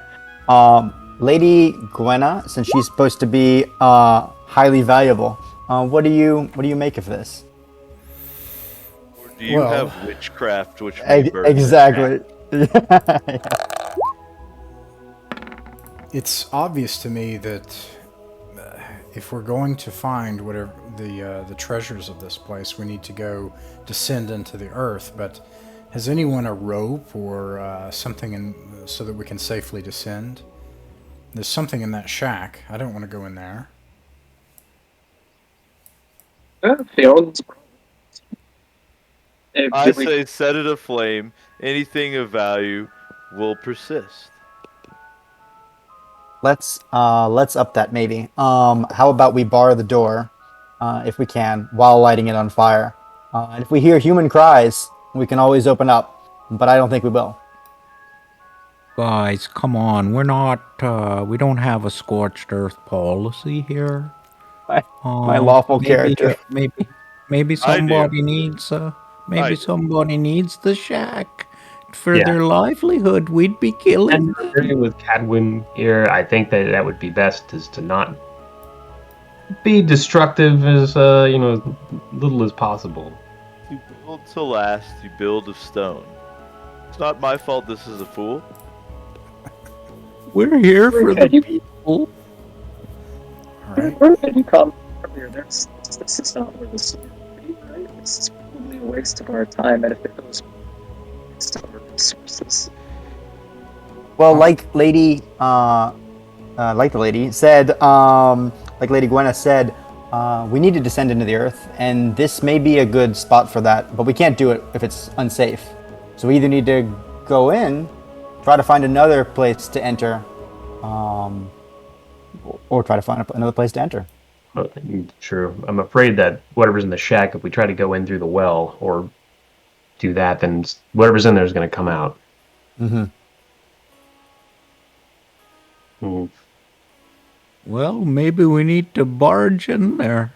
Lady Gwenna, since she's supposed to be highly valuable, what do you make of this? Or do you Well, have witchcraft which may burn the Exactly. It's obvious to me that if we're going to find whatever the treasures of this place, we need to go descend into the earth. But has anyone a rope or something so that we can safely descend? There's something in that shack. I don't want to go in there. Fiona's. I say set it aflame. Anything of value will persist. Let's up that maybe. How about we bar the door, if we can, while lighting it on fire. And if we hear human cries, we can always open up. But I don't think we will. Guys, come on. We're not, we don't have a scorched earth policy here. My lawful character. Maybe somebody needs, somebody needs the shack for their livelihood. We'd be killing them. And with Cadwin here, I think that would be best is to not be destructive as little as possible. You build to last, you build of stone. It's not my fault this is a fool. We're here for the people. All right. Where did you come earlier? This is not where the story would be, right? This is probably a waste of our time, and if it goes waste of our resources. Well, like the lady said, like Lady Gwenna said, we need to descend into the earth, and this may be a good spot for that, but we can't do it if it's unsafe. So we either need to go in, try to find another place to enter, or try to find another place to enter. True. I'm afraid that whatever's in the shack, if we try to go in through the well or do that, then whatever's in there is going to come out. Well, maybe we need to barge in there.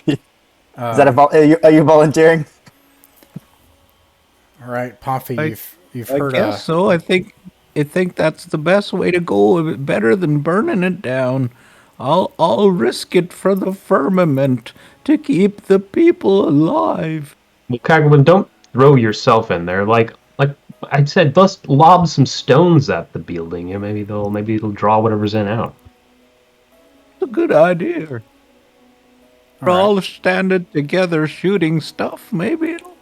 Is that are you volunteering? All right, Pompey, you've heard. I guess so. I think that's the best way to go. Better than burning it down. I'll risk it for the firmament to keep the people alive. Well, Kagwin, don't throw yourself in there. Like I said, just lob some stones at the building. Yeah, maybe it'll draw whatever's in out. It's a good idea. We're all standing together shooting stuff. Maybe it'll.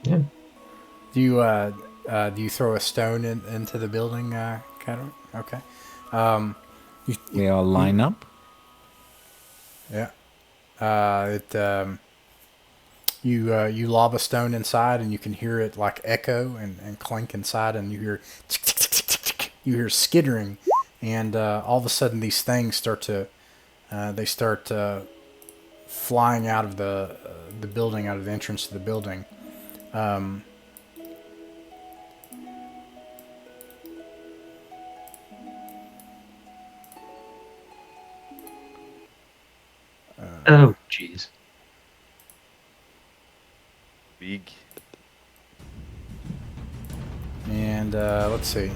Yeah. Do you throw a stone into the building, Cadwin? Okay. We all line up. Yeah. You lob a stone inside, and you can hear it like echo and clink inside, and you hear tick, tick, tick, tick, tick, tick. You hear skittering, and all of a sudden these things start flying out of the building, out of the entrance to the building. Oh, jeez. Big. And let's see.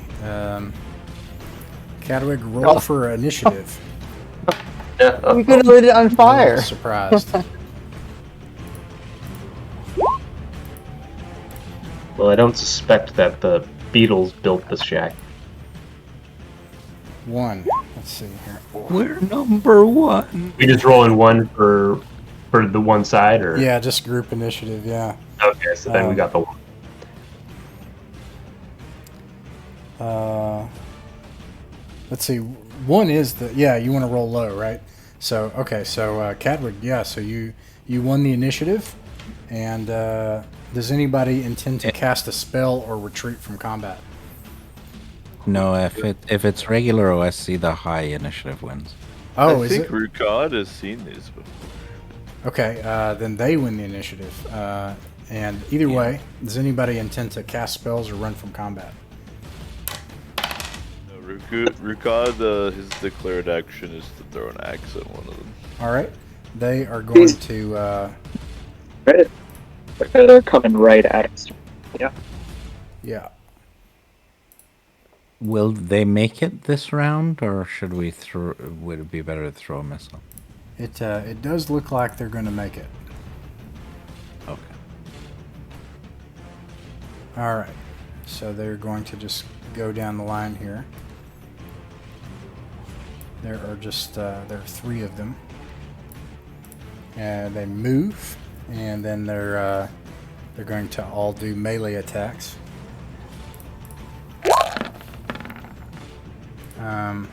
Cadwig, roll for initiative. We could have lit it on fire. Surprised. Well, I don't suspect that the Beatles built this shack. 1. Let's see here. We're number one. We just rolling one for the one side, or Yeah, just group initiative. Yeah. Okay, so then we got the one. Let's see. One is the you want to roll low, right? So okay, so Cadwig, yeah. So you won the initiative, and does anybody intend to cast a spell or retreat from combat? No, if it's regular OSC, the high initiative wins. Oh, I is think it? Rukad has seen these before. Okay, then they win the initiative. And either way, does anybody intend to cast spells or run from combat? No, Rukad, his declared action is to throw an axe at one of them. All right, they are going to. Right. They're coming right at us. Yeah. Yeah. Will they make it this round, or should we throw? Would it be better to throw a missile? It does look like they're going to make it. Okay. All right, so they're going to just go down the line here. There are 3 of them, and they move, and then they're going to all do melee attacks. I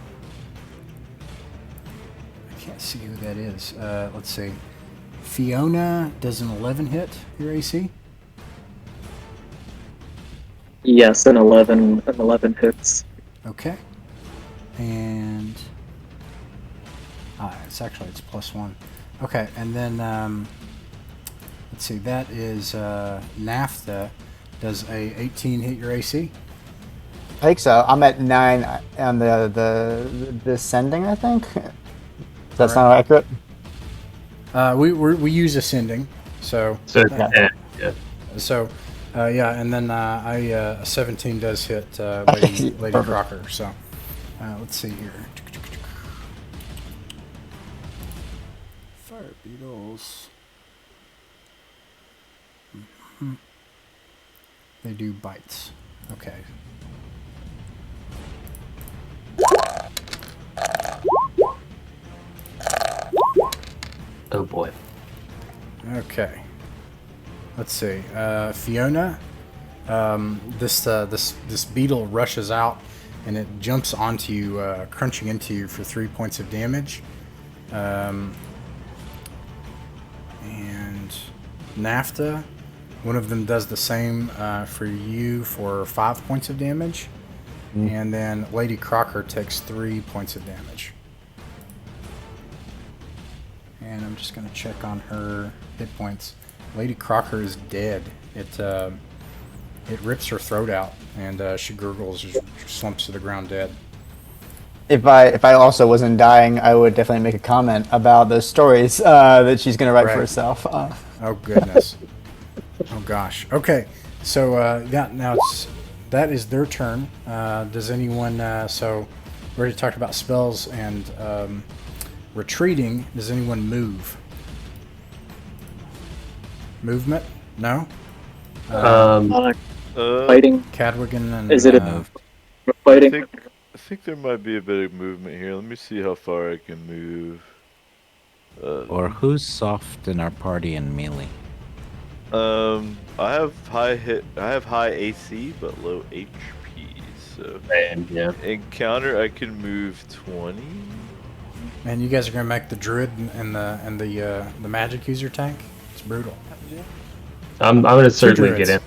can't see who that is. Let's see. Fiona, does an 11 hit your AC? Yes, an 11 hits. Okay. And it's +1. Okay, and then let's see. That is NAFTA. Does a 18 hit your AC? I think so. I'm at 9 on the descending, I think. Does that sound accurate? We use ascending, so and then a 17 does hit Lady Crocker. So let's see here. Fire beetles. They do bites. Okay. Oh boy. Okay. Let's see. Fiona, this beetle rushes out and it jumps onto you, crunching into you for 3 points of damage. And NAFTA, one of them does the same for you for 5 points of damage. And then Lady Crocker takes 3 points of damage. And I'm just going to check on her hit points. Lady Crocker is dead. It rips her throat out, and she gurgles, just slumps to the ground dead. If I also wasn't dying, I would definitely make a comment about the stories that she's going to write for herself. Oh, goodness. Oh, gosh. Okay, so now that is their turn. Does anyone... so we already talked about spells and retreating. Does anyone move? Movement? No? Fighting. Cadwigan and... Is it fighting? I think there might be a bit of movement here. Let me see how far I can move. Or who's soft in our party and melee? I have high AC but low HP. So yeah. Encounter, I can move 20. Man, you guys are gonna make the druid and the magic user tank. It's brutal. I'm gonna certainly get in.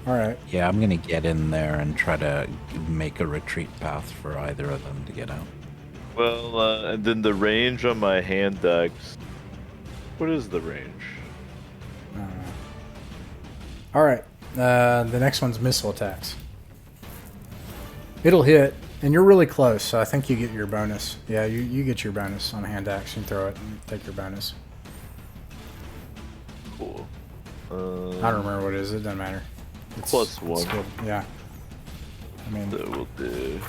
All right. Yeah, I'm gonna get in there and try to make a retreat path for either of them to get out. Well, and then the range on my hand axe. What is the range? All right. The next one's missile attacks. It'll hit, and you're really close, so I think you get your bonus. Yeah, you get your bonus on a hand axe. You can throw it and take your bonus. Cool. I don't remember what it is. It doesn't matter. It's +1. It's good. Yeah. I mean, So we'll do.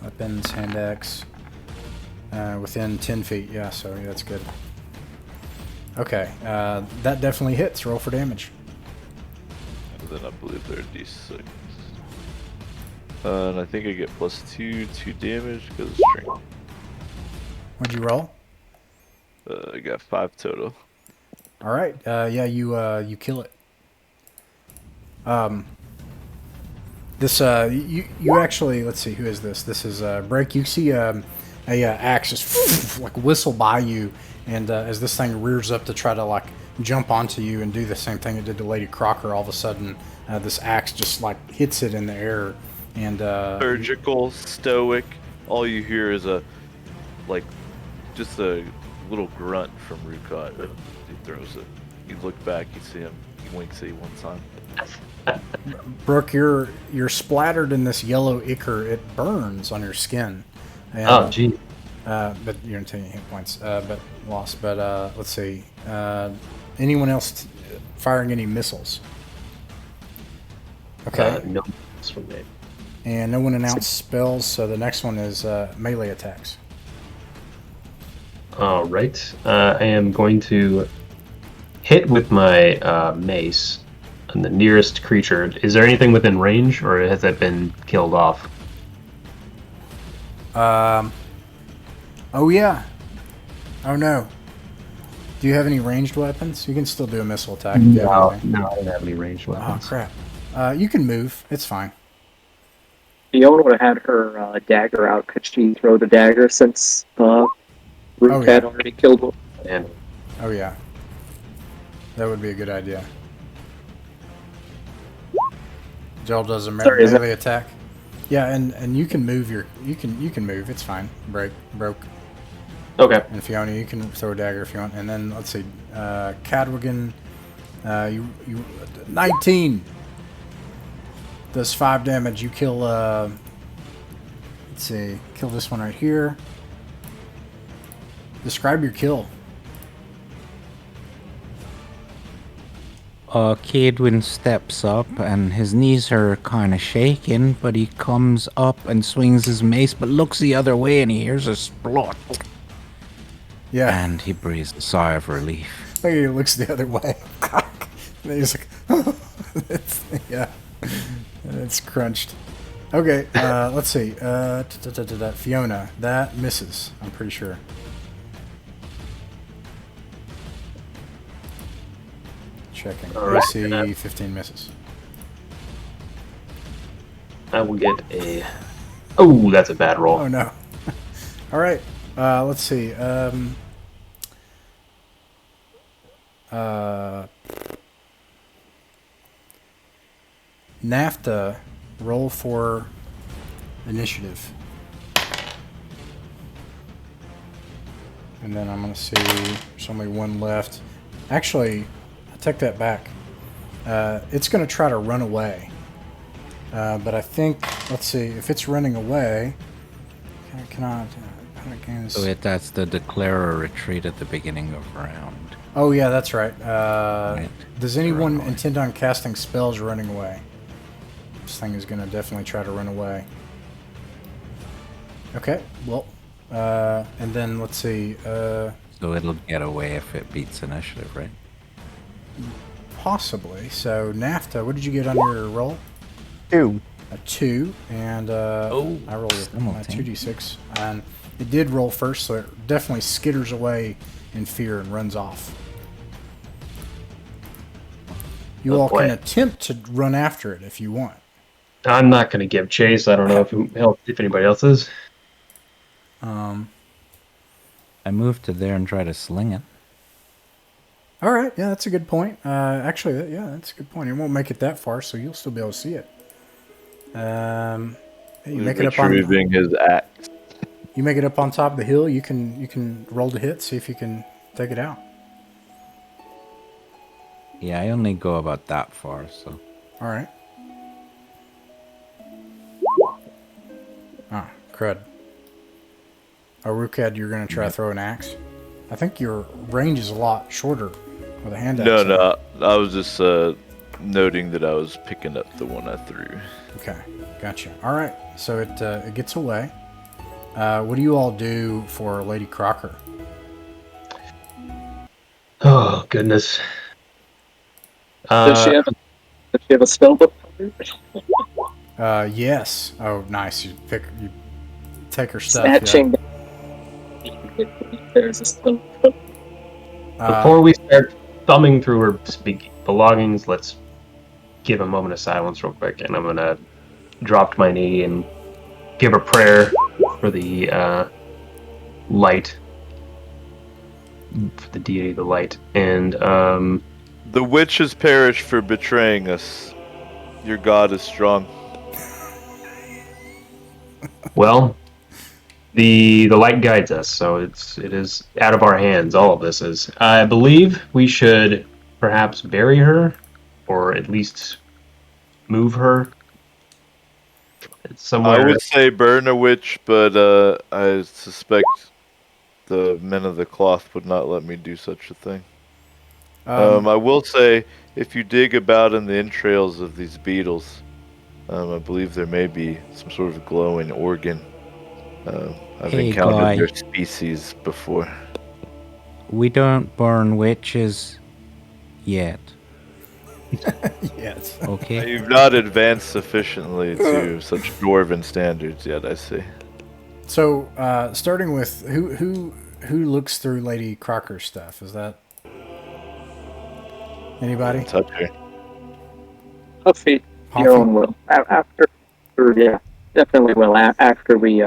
weapons, hand axe, within 10 feet. Yeah, so yeah, that's good. Okay, that definitely hits. Roll for damage. And then I believe they're D6. And I think I get +2 damage because of strength. What'd you roll? I got 5 total. All right. Yeah, you kill it. This you actually, let's see, who is this? This is Break. You see a axe just like whistle by you, and as this thing rears up to try to like jump onto you and do the same thing it did to Lady Crocker, all of a sudden this axe just like hits it in the air, and Surgical, stoic. All you hear is just a little grunt from Rukot. He throws it. You look back, you see him. He winks at you one time. Brooke, you're splattered in this yellow ichor. It burns on your skin. And, Oh, gee. but you're not taking hit points. But lost. But let's see. Anyone else firing any missiles? Okay. No, it's from me. And no one announced spells, so the next one is melee attacks. All right. I am going to hit with my mace on the nearest creature. Is there anything within range, or has that been killed off? Oh yeah. Oh no. Do you have any ranged weapons? You can still do a missile attack. If you have anything. No, I don't have any ranged Oh weapons. crap. You can move. It's fine. Fiona would have had her dagger out. Could she throw the dagger since Rook yeah. had already killed one? And Oh yeah. That would be a good idea. Joel does a Sorry, is melee attack. Yeah, and you can move you can move. It's fine. Broke. okay. And Fiona, you can throw a dagger if you want. And then let's see, Cadwigan, you 19 does 5 damage. You kill. Let's see, kill this one right here. Describe your kill. Cadwin steps up and his knees are kind of shaking, but he comes up and swings his mace, but looks the other way and he hears a splot. Yeah. And he breathes a sigh of relief. He looks the other way. And he's like, yeah, it's crunched. Okay, let's see. Fiona, that misses. I'm pretty sure. Checking. All right. AC 15 misses. I will get a. Oh, that's a bad roll. Oh no. All right. Let's see. NAFTA, roll for initiative. And then I'm going to see there's only one left. Actually, I take that back. It's going to try to run away. But I think, let's see, if it's running away, can I So that's the declare a retreat at the beginning of round. Oh yeah, that's right. Right. Does anyone Run away. intend on casting spells running away? This thing is going to definitely try to run away. Okay, well, and then let's see. So it'll get away if it beats initiative, right? Possibly. So NAFTA, what did you get on your roll? 2. A 2, and I rolled my 2d6, and it did roll first, so it definitely skitters away in fear and runs off. You all can attempt to run after it if you want. I'm not going to give chase. I don't know if anybody else is. I move to there and try to sling it. All right, yeah, that's a good point. Actually, yeah, that's a good point. It won't make it that far, so you'll still be able to see it. You make it up on. Retrieving his axe. You make it up on top of the hill. You can roll to hit, see if you can take it out. Yeah, I only go about that far, so. All right. Ah, crud. Oh, Rukad, you're gonna try to throw an axe. I think your range is a lot shorter with a hand axe. No, I was just noting that I was picking up the one I threw. Okay, gotcha. All right, so it gets away. What do you all do for Lady Crocker? Oh, goodness. Does she have a spell book? Yes. Oh, nice. You take her stuff. Snatching. There's a stone. Before we start thumbing through her belongings, let's give a moment of silence real quick, and I'm gonna drop to my knee and give a prayer for the light, for the deity of the light, and The witch has perished for betraying us. Your god is strong. well, the light guides us, so it is out of our hands. All of this is. I believe we should perhaps bury her, or at least move her somewhere. I would say burn a witch, but I suspect the men of the cloth would not let me do such a thing. I will say, if you dig about in the entrails of these beetles, I believe there may be some sort of glowing organ. I've Hey, encountered guy. their species before. We don't burn witches yet. Yes. Okay. You've not advanced sufficiently to such dwarven standards yet, I see. So, starting with who looks through Lady Crocker's stuff? Is that anybody? Touch her. Huffy, your own will. After, yeah, definitely will. After we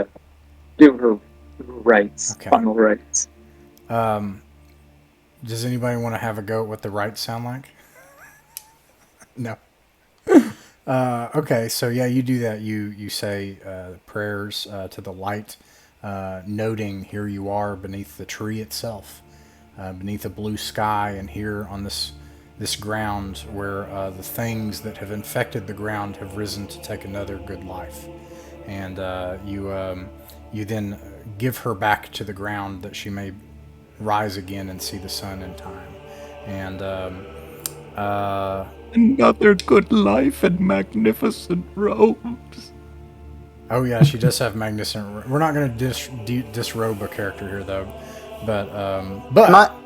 do her rites, Okay. final rites. Does anybody want to have a go at what the rights sound like? No. Okay, so yeah, you do that. You say prayers to the light, noting here you are beneath the tree itself, beneath a blue sky, and here on this ground where the things that have infected the ground have risen to take another good life, and you then give her back to the ground that she may rise again and see the sun in time, and Another good life and magnificent robes. oh yeah, she does have magnificent. We're not going to disrobe a character here though, but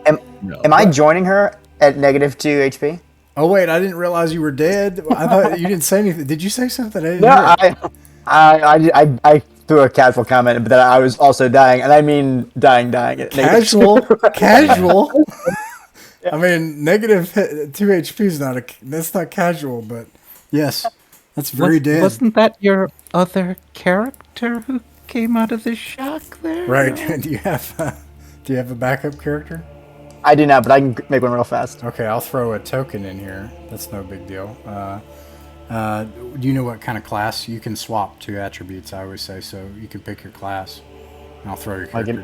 Am I joining her at -2 HP? oh wait, I didn't realize you were dead. I thought you didn't say anything. Did you say something? I didn't No, hear. I threw a casual comment, but that I was also dying, and I mean dying. At Casual, -2. casual. I mean, -2 HP is that's not casual, but yes, that's very dead. Wasn't that your other character who came out of the shack there? Right? Do you have a backup character? I do not, but I can make one real fast. Okay, I'll throw a token in here. That's no big deal. Do you know what kind of class? You can swap 2 attributes, I always say, so you can pick your class. And I'll throw your character.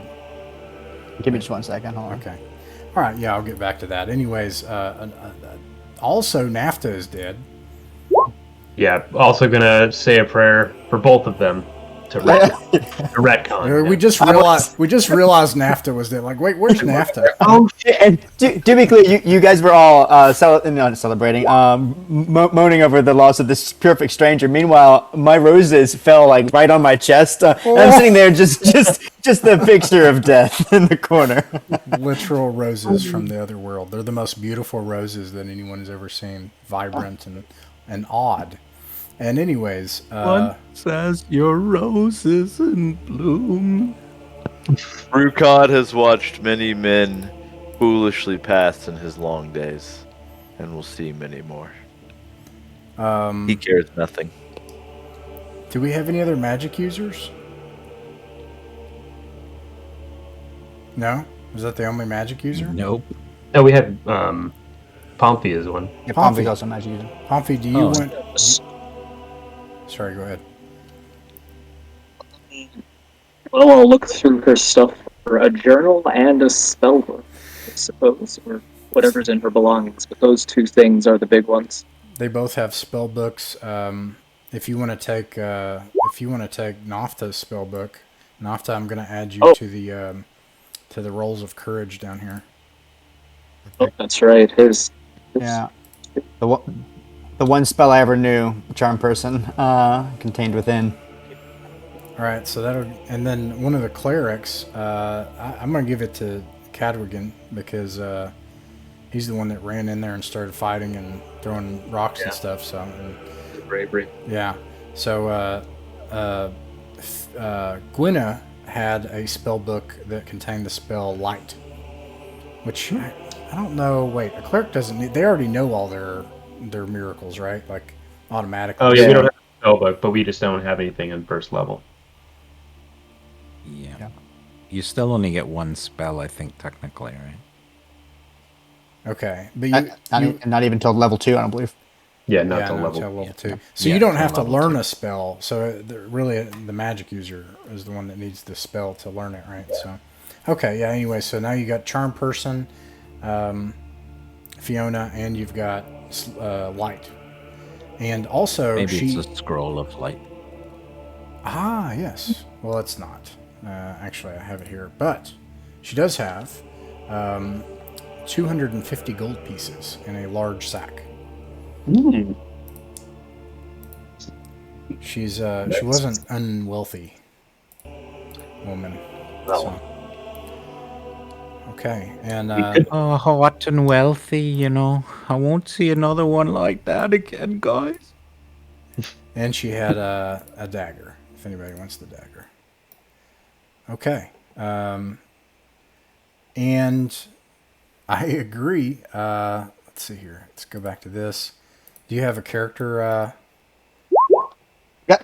Give me just 1 second. Hold on. Okay. All right, yeah, I'll get back to that. Anyways, also, NAFTA is dead. Yeah, also gonna say a prayer for both of them to retcon. We just realized NAFTA was dead. Like, wait, where's NAFTA? Oh shit! And to be clear, you guys were all not celebrating, moaning over the loss of this perfect stranger. Meanwhile, my roses fell like right on my chest. And I'm sitting there just the picture of death in the corner. Literal roses from the other world. They're the most beautiful roses that anyone has ever seen. Vibrant and odd. And anyways, Once as your roses in bloom. Rukad has watched many men foolishly pass in his long days, and will see many more. He cares nothing. do we have any other magic users? No? Is that the only magic user? Nope. No, we have Pompey is one. Yeah, Pompey's also a magic user. Pompey, do you want... Sorry, go ahead. Well, I'll look through her stuff for a journal and a spell book, I suppose, or whatever's in her belongings. But those 2 things are the big ones. They both have spell books. If you want to take Nafta's spell book, Nafta, I'm going to add you to the rolls of courage down here. Oh, that's right. His Yeah. The one spell I ever knew, Charm Person, contained within. All right, so and then one of the clerics, I'm going to give it to Cadwigan because he's the one that ran in there and started fighting and throwing rocks and stuff. So bravery. yeah, So, Gwenna had a spell book that contained the spell Light, which I don't know. Wait, a cleric doesn't need. They already know all their miracles, right? Like automatically. Oh yeah, we Yeah. don't have a spell book, but we just don't have anything in first level. Yeah. You still only get one spell, I think, technically, right? Okay, but you, Not even till level 2, I don't believe. Yeah, not yeah, till no, level. till level yeah, 2. no. So Yeah, you don't till have to level learn 2. a spell. So really, the magic user is the one that needs the spell to learn it, right? So, okay, yeah. Anyway, so now you got Charm Person, Fiona, and you've got Light, and also Maybe she. it's a scroll of light. Ah, yes. Well, it's not. Actually, I have it here, but she does have 250 gold pieces in a large sack. Mm. She wasn't unwealthy woman. So. Okay, and Oh, hot and wealthy, you know. I won't see another one like that again, guys. and she had a dagger. If anybody wants the dagger. Okay, and I agree. Let's see here. Let's go back to this. Do you have a character?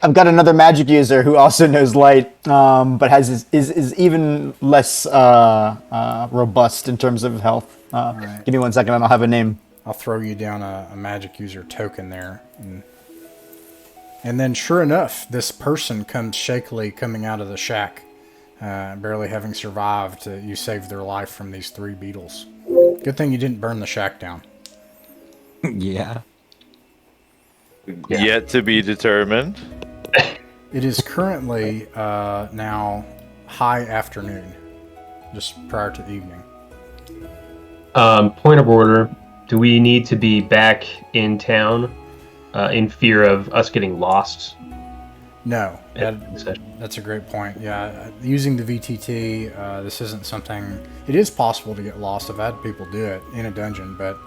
I've got another magic user who also knows light, but is even less robust in terms of health. right. Give me 1 second, and I'll have a name. I'll throw you down a magic user token there. And then, sure enough, this person comes shakily coming out of the shack, barely having survived. You saved their life from these 3 beetles. Good thing you didn't burn the shack down. Yeah. Yet to be determined. It is currently now high afternoon, just prior to evening. Point of order: do we need to be back in town in fear of us getting lost? No, that's a great point. Yeah, using the VTT, this isn't something. It is possible to get lost. I've had people do it in a dungeon, but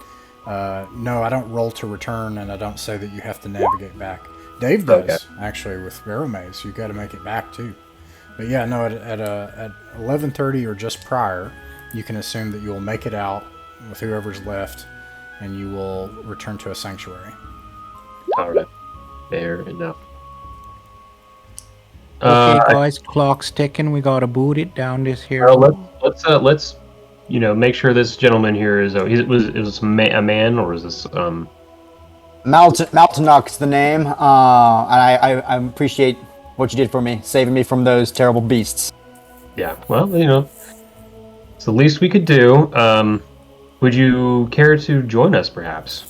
no, I don't roll to return, and I don't say that you have to navigate back. Dave does, actually, with Barrow Maze. You've got to make it back, too. But yeah, no, at 11:30 or just prior, you can assume that you will make it out with whoever's left, and you will return to a sanctuary. All right, fair enough. Okay, guys, clock's ticking. We gotta boot it down this here. Let's make sure this gentleman here is this a man, or is this Maltanock's the name, and I appreciate what you did for me, saving me from those terrible beasts. Yeah, well, it's the least we could do. Would you care to join us, perhaps?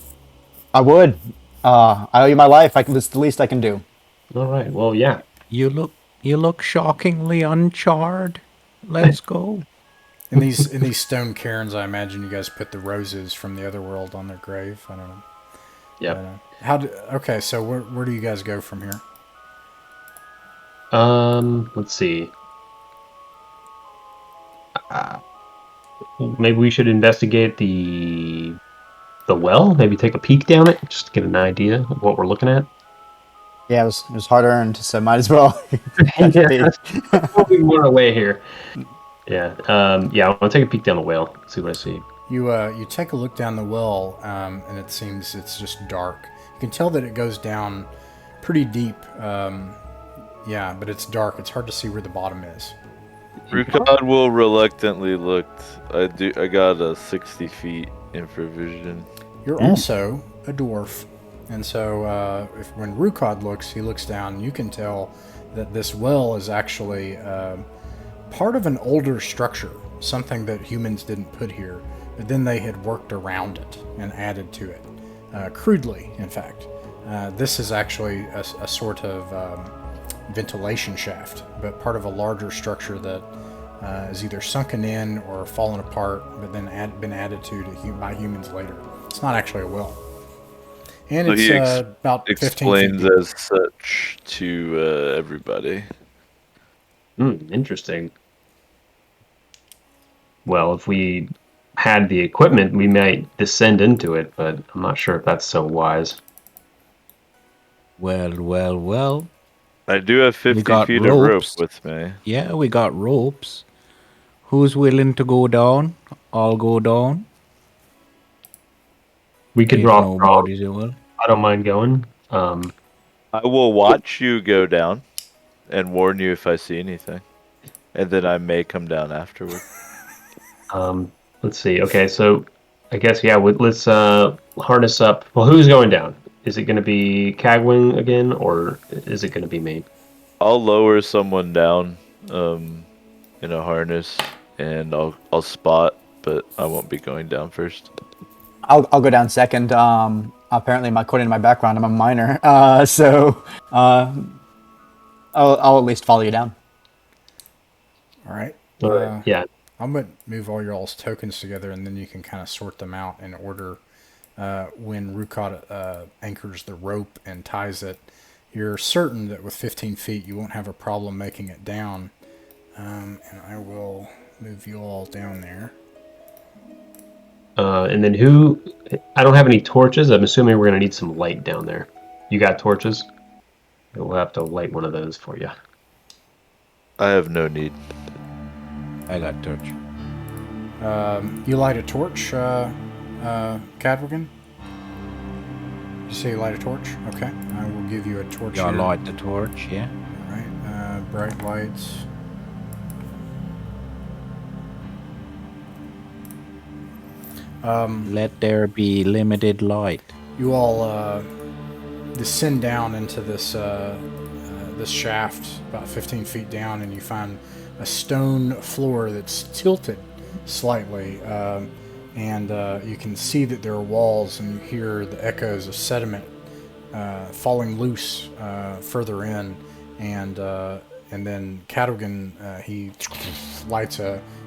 I would. I owe you my life. It's the least I can do. All right. Well, yeah. You look shockingly uncharred. Let's go. In these stone cairns, I imagine you guys put the roses from the Otherworld on their grave. I don't know. Yeah. Okay, so where do you guys go from here? Let's see. Maybe we should investigate the well. Maybe take a peek down it, just to get an idea of what we're looking at. Yeah, it was hard earned, so might as well. We went away here. Yeah. I want to take a peek down the well. See what I see. You take a look down the well, and it seems it's just dark. You can tell that it goes down pretty deep. But it's dark. It's hard to see where the bottom is. Rukad will reluctantly look. I got a 60 feet infravision. You're also a dwarf, and so when Rukad looks, he looks down. You can tell that this well is actually part of an older structure, something that humans didn't put here, but then they had worked around it and added to it, crudely, in fact. This is actually a sort of ventilation shaft, but part of a larger structure that is either sunken in or fallen apart, but then been added to by humans later. It's not actually a well. And So it's he about 15 feet explains deep. as such to everybody. Interesting. Well, if we had the equipment, we might descend into it, but I'm not sure if that's so wise. Well. I do have We 50 got feet of rope ropes. with me. Yeah, we got ropes. Who's willing to go down? I'll go down. We could If draw strong. nobody's will. I don't mind going. I will watch you go down and warn you if I see anything. And then I may come down afterward. Let's see. Okay, so I guess let's harness up. Well, who's going down? Is it going to be Cagwin again, or is it going to be me? I'll lower someone down in a harness, and I'll spot, but I won't be going down first. I'll go down second. Apparently, according to my background, I'm a miner. So I'll at least follow you down. All right. Yeah. I'm going to move all your all's tokens together, and then you can kind of sort them out in order. When Rukad anchors the rope and ties it, you're certain that with 15 feet you won't have a problem making it down. And I will move you all down there. And then I don't have any torches. I'm assuming we're going to need some light down there. You got torches? We'll have to light one of those for you. I have no need. I got torch. You light a torch, Cadrigan? You say you light a torch? Okay. I will give you a torch Y'all here. light the torch, yeah? All right. Bright lights. Let there be limited light. You all descend down into this this shaft about 15 feet down, and you find a stone floor that's tilted slightly, and you can see that there are walls, and you hear the echoes of sediment falling loose further in, and then Cadogan he lights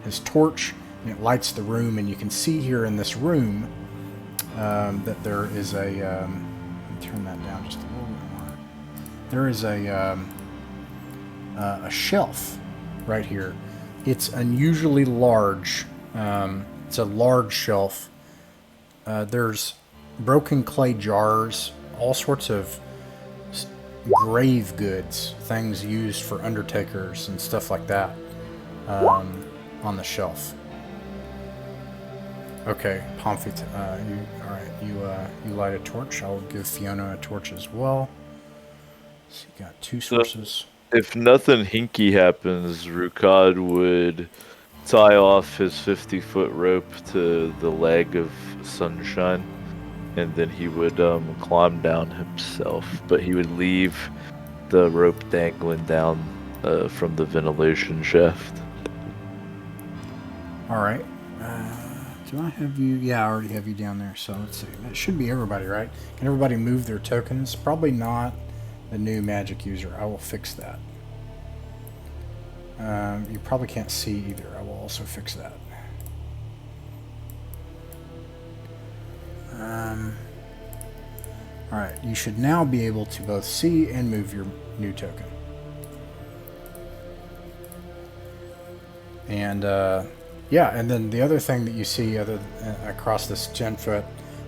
his torch, and it lights the room, and you can see here in this room that there is a let me turn that down just a little bit more. There is a shelf right here. It's unusually large. It's a large shelf. There's broken clay jars, all sorts of grave goods, things used for undertakers and stuff like that, on the shelf. Okay, Pomfret, you light a torch. I'll give Fiona a torch as well. So you got two sources. If nothing hinky happens, Rukad would tie off his 50-foot rope to the leg of Sunshine, and then he would climb down himself. But he would leave the rope dangling down from the ventilation shaft. All right. Do I have you? Yeah, I already have you down there. So let's see. That should be everybody, right? Can everybody move their tokens? Probably not the new magic user. I will fix that. You probably can't see either. I will also fix that. All right. You should now be able to both see and move your new token. And yeah, and then the other thing that you see across this 10-foot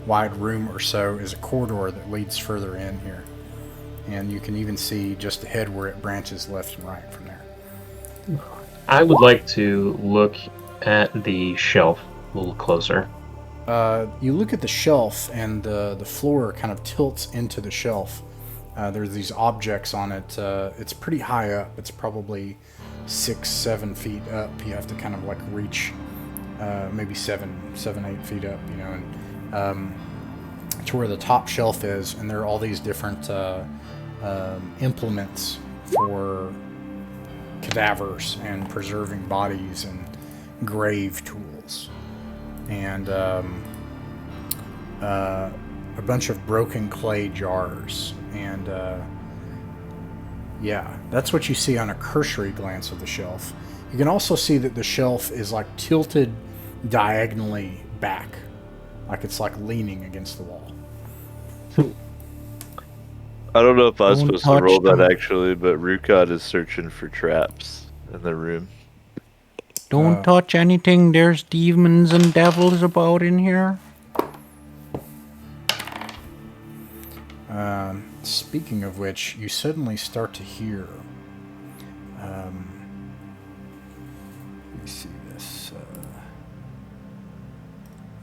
wide room or so is a corridor that leads further in here. And you can even see just ahead where it branches left and right from there. I would like to look at the shelf a little closer. You look at the shelf, and the floor kind of tilts into the shelf. There's these objects on it. It's pretty high up. It's probably 6-7 feet up. You have to kind of like reach maybe 7-8 feet up, you know, and to where the top shelf is, and there are all these different implements for cadavers and preserving bodies and grave tools, and a bunch of broken clay jars, and yeah, that's what you see on a cursory glance of the shelf. You can also see that the shelf is like tilted diagonally back, like it's like leaning against the wall. I don't know if I was Don't supposed to roll touch that them. actually, but Rukad is searching for traps in the room. Don't touch anything. There's demons and devils about in here. speaking of which, you suddenly start to hear. Let me see this.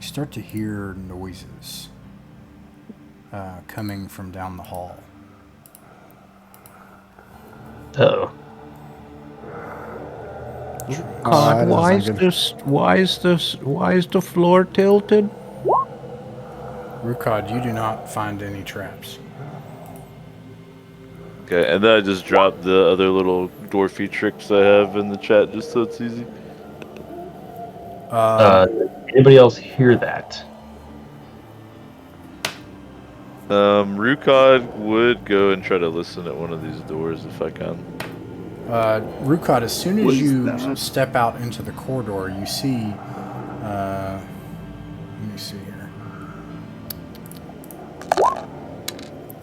You start to hear noises coming from down the hall. Oh. God, why is good. why is the floor tilted? Rukad, you do not find any traps. Okay, and then I just dropped the other little dwarfy tricks I have in the chat just so it's easy. Anybody else hear that? Rukad would go and try to listen at one of these doors if I can. Rukad, as soon What as is you that? step out into the corridor, you see. Let me see here.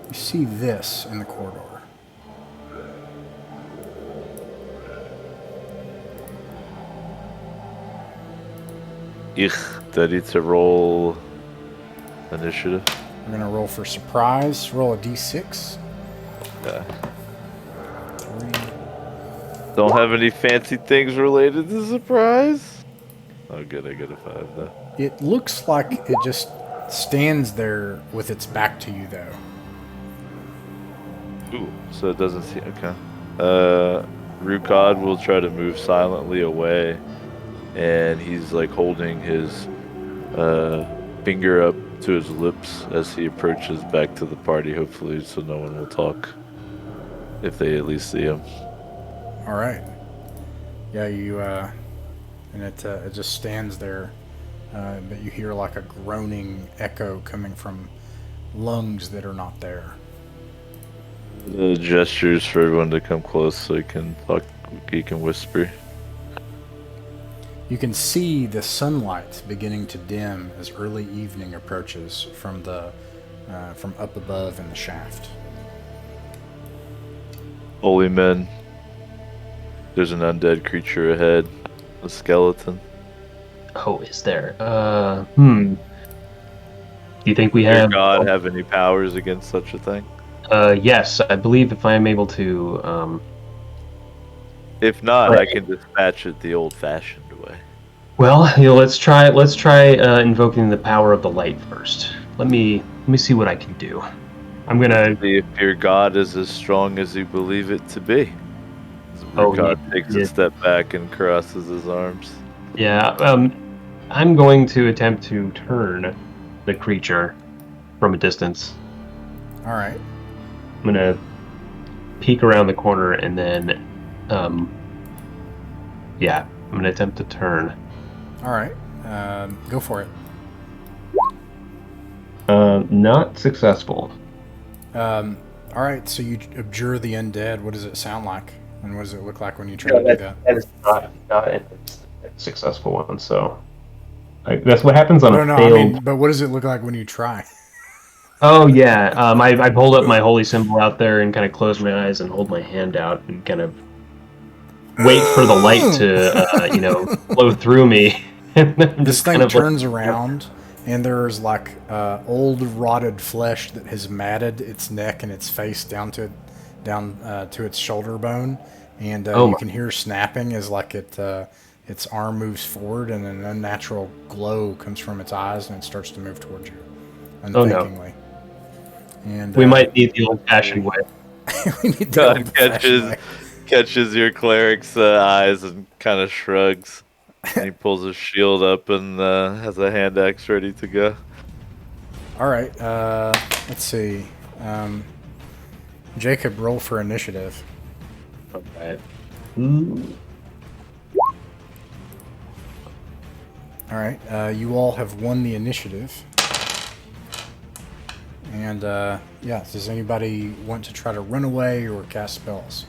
You see this in the corridor. Ready to roll initiative. We're gonna roll for surprise. Roll a d6. Yeah. 3. Don't have any fancy things related to surprise. Oh, good. I get a 5 though. It looks like it just stands there with its back to you, though. Ooh, so it doesn't see. Okay. Rukad will try to move silently away, and he's like holding his finger up to his lips as he approaches back to the party. Hopefully, so no one will talk if they at least see him. All right. Yeah, you and it just stands there, but you hear like a groaning echo coming from lungs that are not there. The gestures for everyone to come close so he can talk. He can whisper. You can see the sunlight beginning to dim as early evening approaches from the from up above in the shaft. Holy men. There's an undead creature ahead. A skeleton. Oh, is there? Do you think we Does have? God have any powers against such a thing? Yes, I believe if I am able to. If not, Right. I can dispatch it the old-fashioned way. Well, let's try invoking the power of the light first. Let me see what I can do. I'm gonna. See if your God is as strong as you believe it to be. Oh, God yeah, takes yeah. a step back and crosses his arms. Yeah. I'm going to attempt to turn the creature from a distance. All right. I'm gonna peek around the corner and then, yeah, I'm gonna attempt to turn. All right. Go for it. Not successful. All right. So you abjure the undead. What does it sound like? And what does it look like when you try to do that? That is not a successful one. So that's what happens on No, a no. failed. I mean, but what does it look like when you try? Oh yeah, I hold up my holy symbol out there and kind of close my eyes and hold my hand out and kind of wait for the light to flow through me. And then This just thing kind of turns around, and there's like old rotted flesh that has matted its neck and its face down to its shoulder bone, and you can hear snapping as like its arm moves forward, and an unnatural glow comes from its eyes, and it starts to move towards you unthinkingly. And we might need the old-fashioned way. we need the God old-fashioned way. catches your cleric's eyes and kind of shrugs. And he pulls his shield up and has a hand axe ready to go. All right. Let's see. Jacob, roll for initiative. Okay. All right. You all have won the initiative. And yeah, does anybody want to try to run away or cast spells?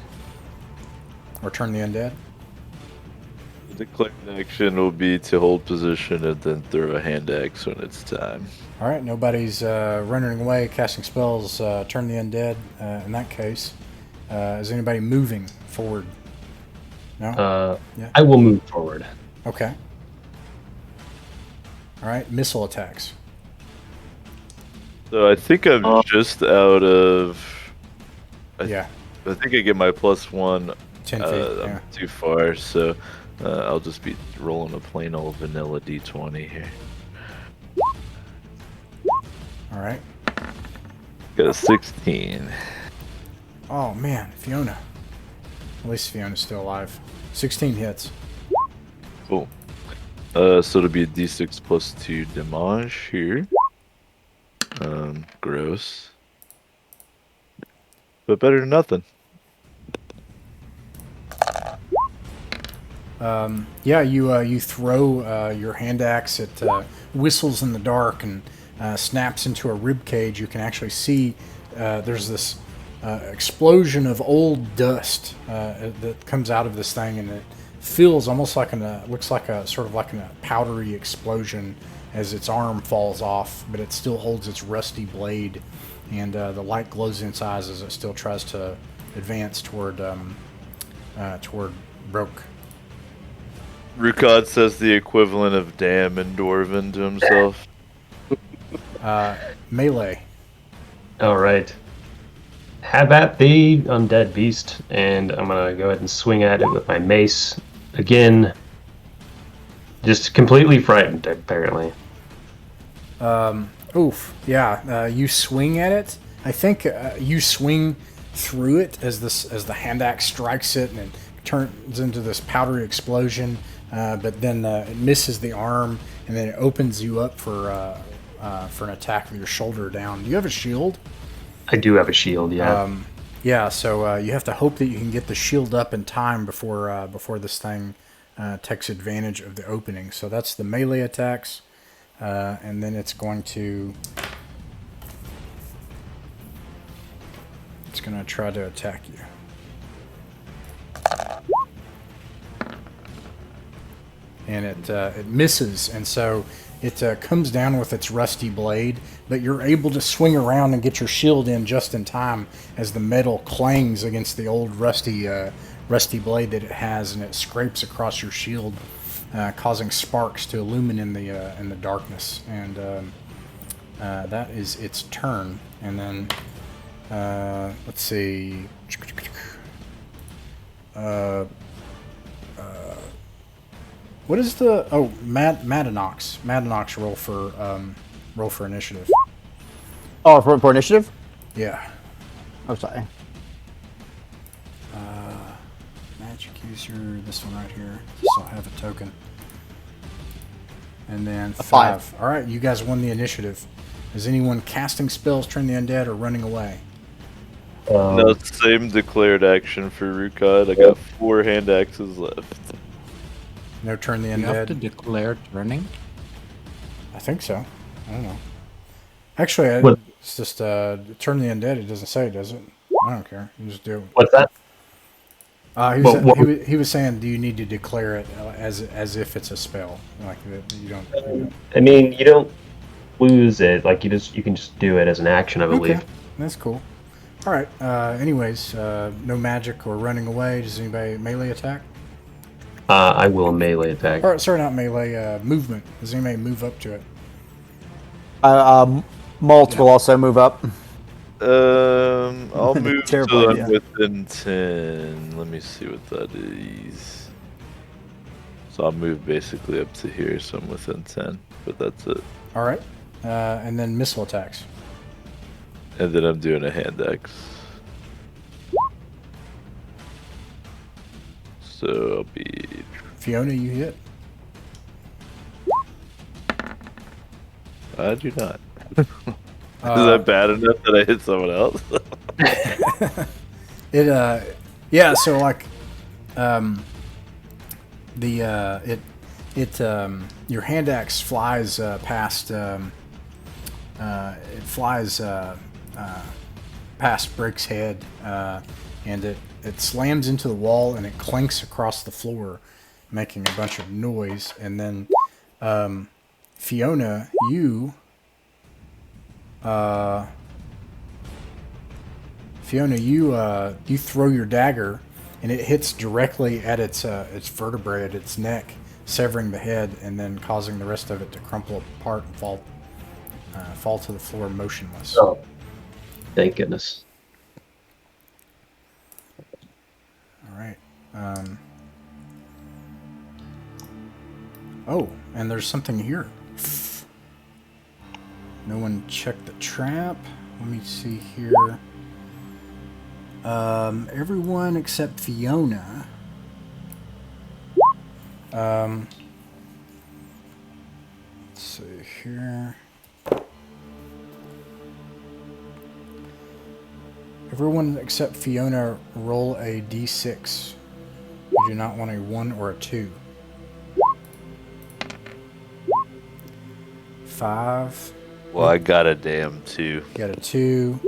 Or turn the undead? The declared action will be to hold position and then throw a hand axe when it's time. All right, nobody's running away, casting spells, turn the undead. In that case, is anybody moving forward? No? Yeah. I will move forward. Okay. All right, missile attacks. So I think I'm just out of Yeah, I think I get my +1. 10 feet. I'm Yeah. too far, so I'll just be rolling a plain old vanilla d20 here. All right. Got a 16. Oh man, Fiona. At least Fiona's still alive. 16 hits. Cool. So it'll be a d6 +2 damage here. Gross. But better than nothing. Yeah, you throw your hand axe. It whistles in the dark and snaps into a rib cage. You can actually see there's this explosion of old dust that comes out of this thing, and it feels almost like looks like a sort of like a powdery explosion as its arm falls off, but it still holds its rusty blade, and the light glows in its eyes as it still tries to advance toward Broke. Rukad says the equivalent of damn in Dwarven to himself. Melee. All right. Have at the undead beast, and I'm gonna go ahead and swing at it with my mace again. Just completely frightened, apparently. Oof. Yeah. You swing at it. I think you swing through it as the hand axe strikes it, and it turns into this powdery explosion. But then it misses the arm, and then it opens you up for an attack with your shoulder down. Do you have a shield? I do have a shield, yeah. Yeah. So you have to hope that you can get the shield up in time before this thing takes advantage of the opening. So that's the melee attacks, and then it's going to try to attack you. And it misses, and so it comes down with its rusty blade, but you're able to swing around and get your shield in just in time as the metal clangs against the old rusty blade that it has, and it scrapes across your shield, causing sparks to illumine in the darkness. And that is its turn. And then let's see. What is the Madanox? Madanox roll for initiative. Oh, for initiative? Yeah. Oh, sorry. Magic user, this one right here. So I have a token. And then A 5. All right, you guys won the initiative. Is anyone casting spells, turn the undead, or running away? No, same declared action for Rukad. I got 4 hand axes left. No turn the You have to undead? declare turning. I think so. I don't know. Actually, What? it's just turn the undead. It doesn't say, does it? I don't care. You just do it. What's that? He was saying, do you need to declare it as if it's a spell? Like that you don't. I mean, you don't lose it. Like you can just do it as an action, I believe. Okay, that's cool. All right. Anyways, no magic or running away. Does anybody melee attack? I will melee attack. Or sorry, not melee. Movement. Does anybody move up to it? Malt will also move up. I'll move Terrible to idea. within 10. Let me see what that is. So I'll move basically up to here, so I'm within 10. But that's it. All right. And then missile attacks. And then I'm doing a hand axe. So I'll be... Fiona, you hit. I do not. Is that bad enough that I hit someone else? Yeah. So like, your hand axe flies past. It flies past Brick's head, and it slams into the wall and it clanks across the floor, making a bunch of noise. And then Fiona, you throw your dagger, and it hits directly at its vertebrae at its neck, severing the head, and then causing the rest of it to crumple apart and fall to the floor motionless. Oh, thank goodness. Oh, and there's something here. No one checked the trap. Let me see here. Everyone except Fiona. Let's see here. Everyone except Fiona roll a d6. You do not want a 1 or a 2. 5. Well, I got a damn 2. Got a 2.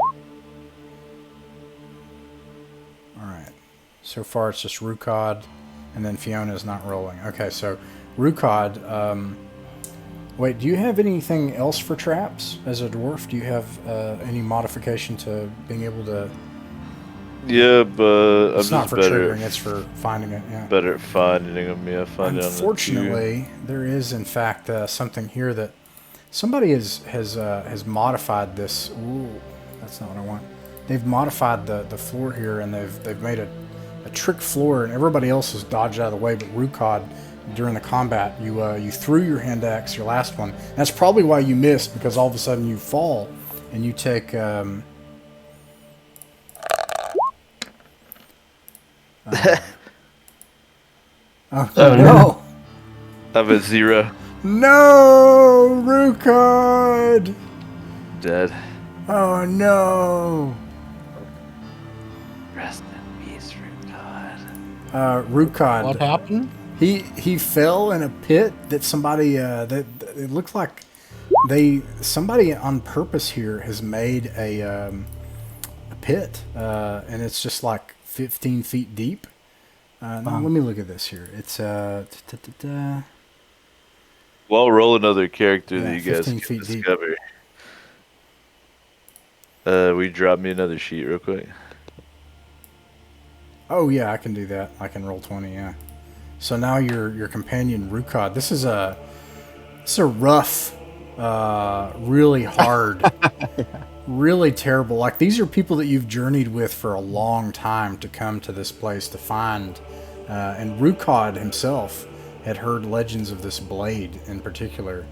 Alright. So far it's just Rukod, and then Fiona's not rolling. Okay, so Rukod, wait, do you have anything else for traps as a dwarf? Do you have any modification to being able to... Yeah, but It's I'm not just for better. triggering, it's for finding it, yeah. Better at finding them. Yeah, find it on the 2. Unfortunately, there is in fact something here that somebody has modified this. Ooh, that's not what I want. They've modified the floor here, and they've made a trick floor, and everybody else has dodged out of the way. But Rukod, during the combat, you threw your hand axe, your last one. That's probably why you missed, because all of a sudden you fall and you take. Oh no! I'm at 0. No, Rukod! Dead. Oh no! Rest in peace, Rukod. Rukod. What happened? He fell in a pit that somebody that it looked like somebody on purpose here has made a pit, and it's just like 15 feet deep. Now let me look at this here. It's Well, roll another character Yeah, that you guys 15 can feet deep. discover. We drop me another sheet real quick. Oh yeah, I can do that. I can roll 20. Yeah. So now your companion Rukod. This is a rough, really hard, really terrible. Like these are people that you've journeyed with for a long time to come to this place to find. And Rukod himself had heard legends of this blade in particular.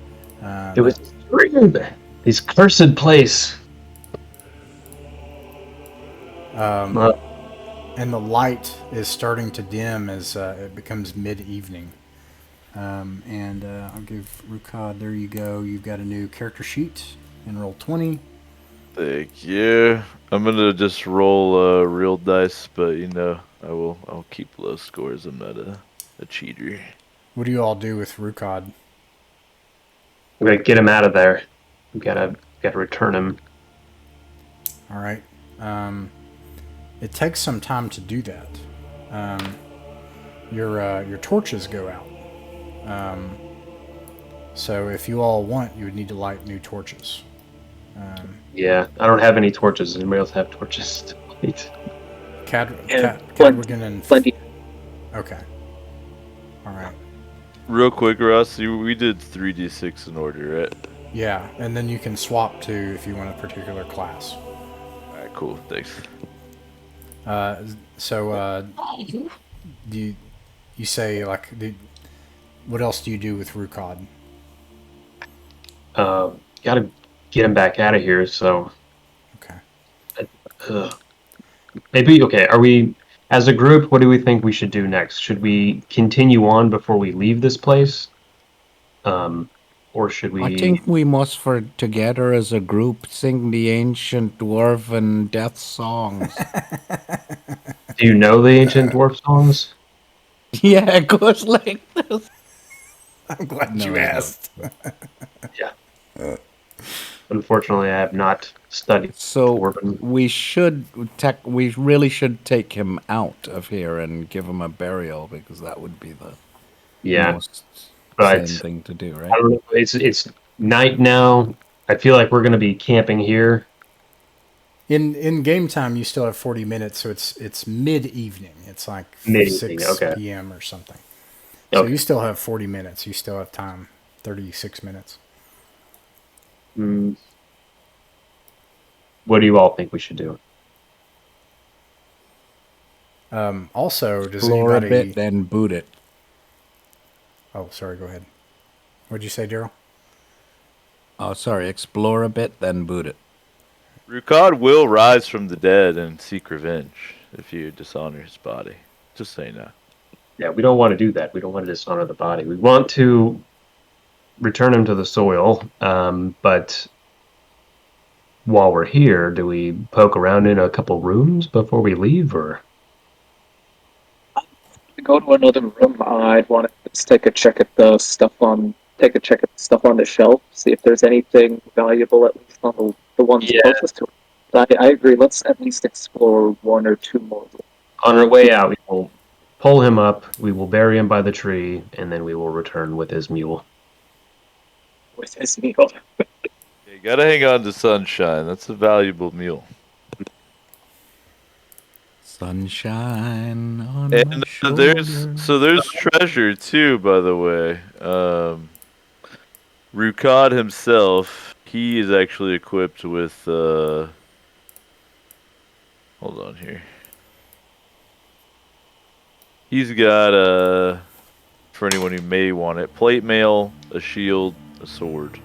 It was this cursed place. And the light is starting to dim as it becomes mid-evening. And I'll give Rukod, there you go. You've got a new character sheet and roll 20. Thank you. I'm gonna just roll real dice, but I'll keep low scores. I'm not a cheater. What do you all do with Rukod? We gotta get him out of there. We gotta return him. All right. It takes some time to do that. Your torches go out. So if you all want, you would need to light new torches. Yeah, I don't have any torches. Does anybody else have torches to light? Cadwigan and... Plenty. Okay. All right. Real quick, Ross, we did 3d6 in order, right? Yeah, and then you can swap to if you want a particular class. Alright, cool. Thanks. Do you say like what else do you do with Rukod? Gotta get him back out of here. So, Okay. Maybe okay. Are we as a group? What do we think we should do next? Should we continue on before we leave this place, or should we? I think we must, for together as a group, sing the ancient dwarven death songs. Do you know the ancient dwarf songs? Yeah, it goes like this. I'm glad No, you I asked. Yeah. Unfortunately, I have not studied. So dwarven. we really should take him out of here and give him a burial, because that would be the most sane thing to do, right? I don't know. It's night now. I feel like we're going to be camping here. In game time, you still have 40 minutes, so it's mid-evening. It's like Mid-evening, 6 okay. p.m. or something. So Okay. you still have 40 minutes. You still have time. 36 minutes. What do you all think we should do? Also, does Explore anybody... a bit, then boot it. Oh, sorry, go ahead. What'd you say, Daryl? Oh, sorry. Explore a bit, then boot it. Rukad will rise from the dead and seek revenge if you dishonor his body. Just saying that. Yeah, we don't want to do that. We don't want to dishonor the body. We want to return him to the soil, but while we're here, do we poke around in a couple rooms before we leave, or? To go to another room, I'd want to just take a check at the stuff on the shelf, see if there's anything valuable, at least on the ones closest to it. But I agree. Let's at least explore one or two more rooms. On our way out, we will pull him up, we will bury him by the tree, and then we will return with his mule. With his meal. You gotta hang on to Sunshine. That's a valuable mule. Sunshine on And my shoulder. there's treasure too, by the way. Rukad himself, he is actually equipped with hold on here. He's got for anyone who may want it, plate mail, a shield, a sword.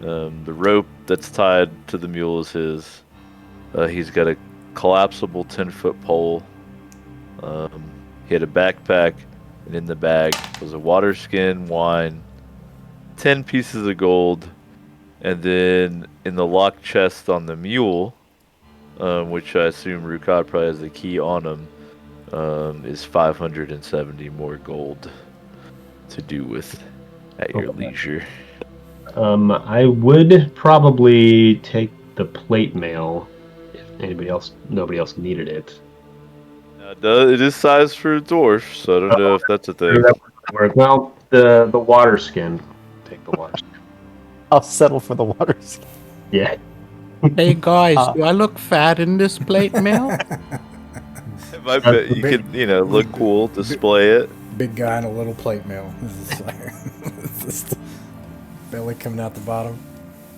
The rope that's tied to the mule is his. He's got a collapsible 10-foot pole. He had a backpack, and in the bag was a water skin, wine, 10 pieces of gold, and then in the locked chest on the mule, which I assume Rukad probably has the key on him, is 570 more gold to do with at your leisure. I would probably take the plate mail if nobody else needed it. It is sized for a dwarf, so I don't know if that's a thing. Well, the water skin. Take the water skin. I'll settle for the water skin. Yeah. Hey guys, do I look fat in this plate mail? I bet you could, look cool, display it. Big guy in a little plate mail. Belly coming out the bottom.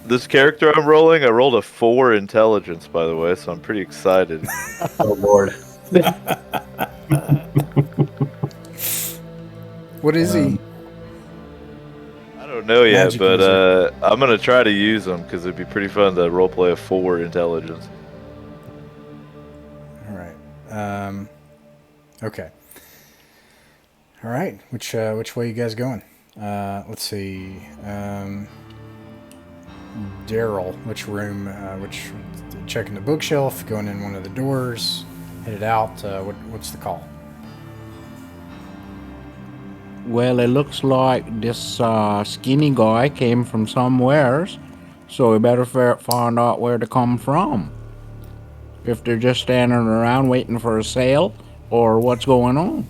This character I'm rolling, I rolled a 4 intelligence, by the way, so I'm pretty excited. Oh, Lord. What is he? I don't know yet, Magic but user. I'm going to try to use them because it'd be pretty fun to roleplay a 4 intelligence. All right. Okay. All right. Which way you guys going? Let's see. Daryl, which room? Checking the bookshelf, going in one of the doors, headed out. What's the call? Well, it looks like this skinny guy came from somewheres, so we better find out where to come from. If they're just standing around waiting for a sale, or what's going on.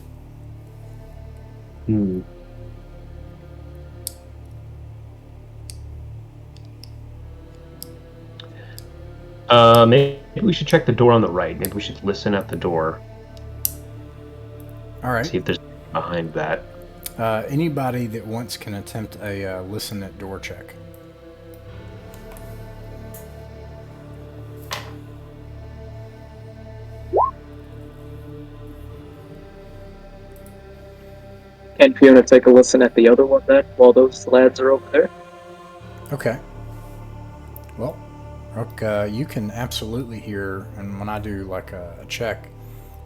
Maybe we should check the door on the right. Maybe we should listen at the door. All right. See if there's behind that. Anybody that wants can attempt a listen at door check. And Fiona, take a listen at the other one then, while those lads are over there. Okay. Well, Rook, you can absolutely hear, and when I do like a check,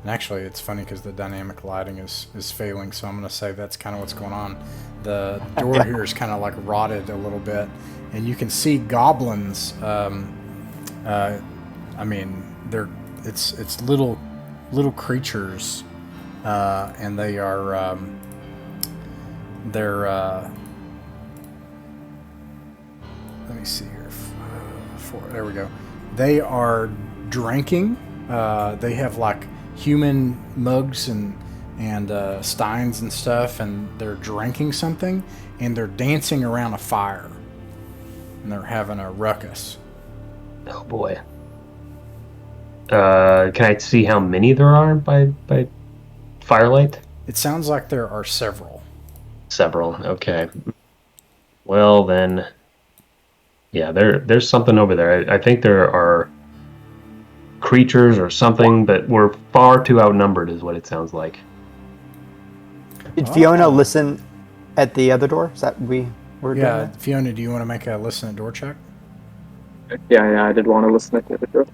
and actually it's funny because the dynamic lighting is failing, so I'm going to say that's kind of what's going on. The door here is kind of like rotted a little bit, and you can see goblins. I mean, it's little creatures, and they are let me see here. There we go. They are drinking. They have like human mugs and steins and stuff, and they're drinking something, and they're dancing around a fire, and they're having a ruckus. Oh boy. Can I see how many there are by firelight? It sounds like there are several. Several. Okay. Well then, yeah, there's something over there. I think there are creatures or something, but we're far too outnumbered, is what it sounds like. Did Fiona listen at the other door? Is that we're doing Yeah, that? Fiona, do you want to make a listen at door check? Yeah, I did want to listen to the door.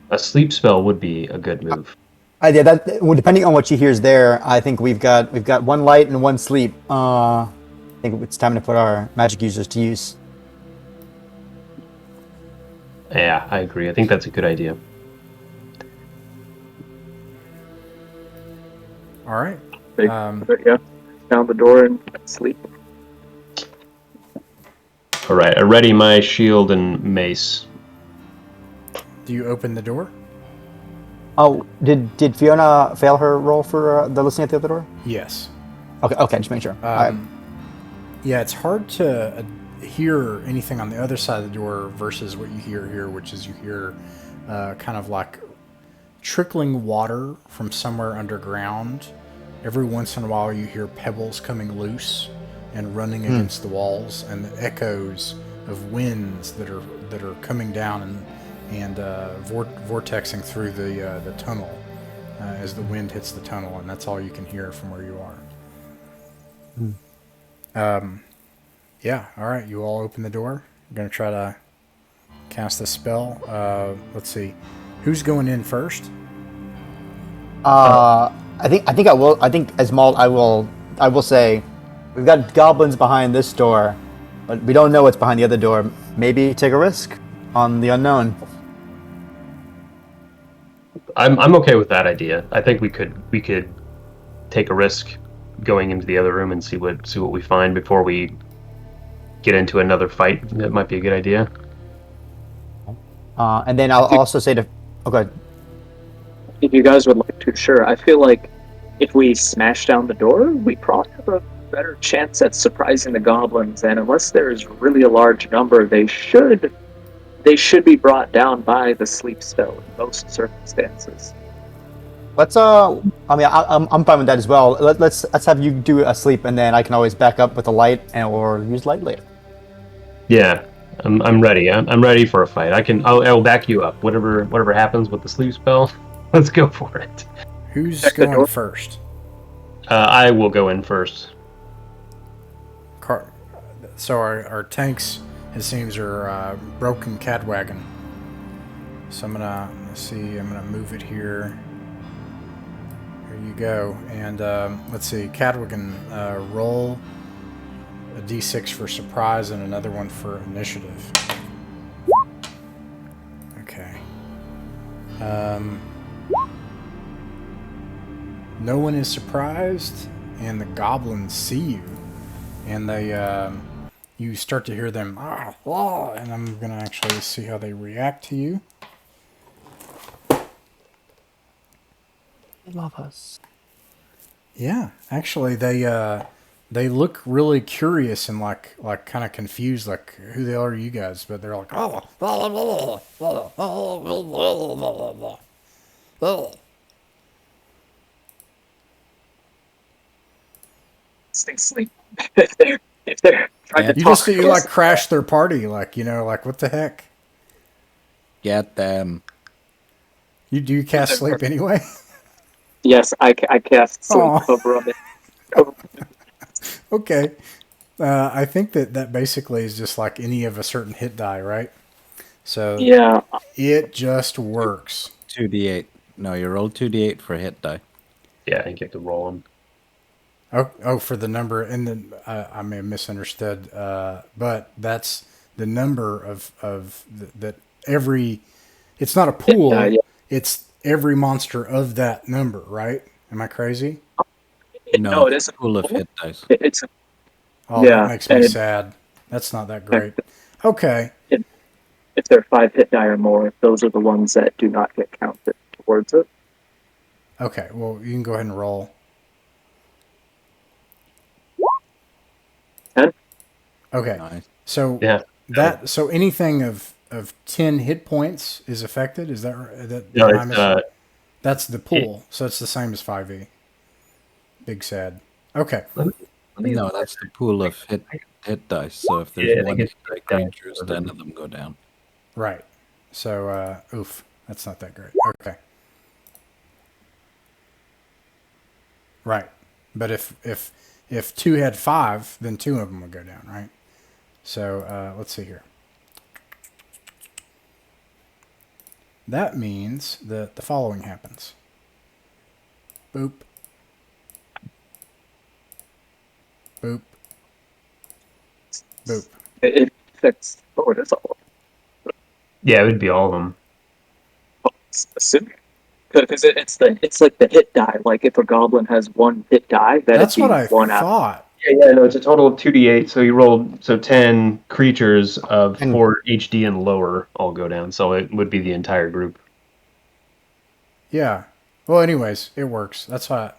A sleep spell would be a good move. Yeah, well, depending on what she hears there, I think we've got one light and one sleep. I think it's time to put our magic users to use. Yeah, I agree. I think that's a good idea. All right. Yeah, down the door and sleep. All right, I ready my shield and mace. Do you open the door? Oh, did Fiona fail her roll for the listening at the other door? Yes. Okay, just make sure. Yeah, it's hard to hear anything on the other side of the door versus what you hear here, which is you hear kind of like trickling water from somewhere underground. Every once in a while you hear pebbles coming loose and running against the walls, and the echoes of winds that are coming down and vortexing through the tunnel as the wind hits the tunnel, and that's all you can hear from where you are. Yeah, all right, you all open the door. I'm going to try to cast this spell. Let's see. Who's going in first? I think I will. I think as Maul, I will say, we've got goblins behind this door, but we don't know what's behind the other door. Maybe take a risk on the unknown. I'm okay with that idea. I think we could take a risk going into the other room and see what we find before we get into another fight. That might be a good idea. And then I'll also say to, okay. If you guys would like to, sure. I feel like if we smash down the door, we probably have a better chance at surprising the goblins. And unless there's really a large number, they should be brought down by the sleep spell in most circumstances. Let's. I mean, I'm fine with that as well. Let's have you do a sleep, and then I can always back up with a light or use light later. Yeah, I'm ready. I'm ready for a fight. I'll back you up. Whatever happens with the sleep spell, let's go for it. Who's going first? I will go in first. So our tanks, it seems, are broken Cadwagon. So I'm gonna move it here. Here you go. And let's see, Cadwagon, roll a d6 for surprise and another one for initiative. Okay. No one is surprised, and the goblins see you, and they you start to hear them, and I'm gonna actually see how they react to you. They love us. Yeah, actually, they look really curious and like kind of confused, like, who the hell are you guys? But they're like, They sleep if they're trying to you talk. you like crash their party, like, you know, like, what the heck? Get them. You do cast sleep anyway? Yes, I cast sleep over on it. Okay. I think that basically is just like any of a certain hit die, right? So yeah, it just works. 2d8. No, you roll 2d8 for hit die. Yeah, I think you have to roll them. Oh, for the number, and then I may have misunderstood, but that's the number of that every. It's not a pool. Yeah. It's every monster of that number, right? Am I crazy? No, it is a pool of hit dice. It's that makes me sad. That's not that great. Okay. If they're 5 hit die or more, those are the ones that do not get counted towards it. Okay, well, you can go ahead and roll. 10? Okay. Nice. So so anything of 10 hit points is affected. Is that right? No, that's the pool, so it's the same as 5e. Big sad. Okay. No, that's the pool of hit dice. So if there's one hit die creatures, 10 of them go down. Right. So, oof, that's not that great. Okay. Right. But if 2 had 5, then 2 of them would go down, right? So, let's see here. That means that the following happens. Boop. Boop. Boop. It affects. Oh, it is all. Yeah, it would be all of them. Assuming. Because it's like the hit die. Like if a goblin has 1 hit die, That's be what I 1 out. thought. Yeah, no, it's a total of 2d8. So you rolled 10 creatures of And- 4 HD and lower all go down. So it would be the entire group. Yeah. Well, anyways, it works. That's why.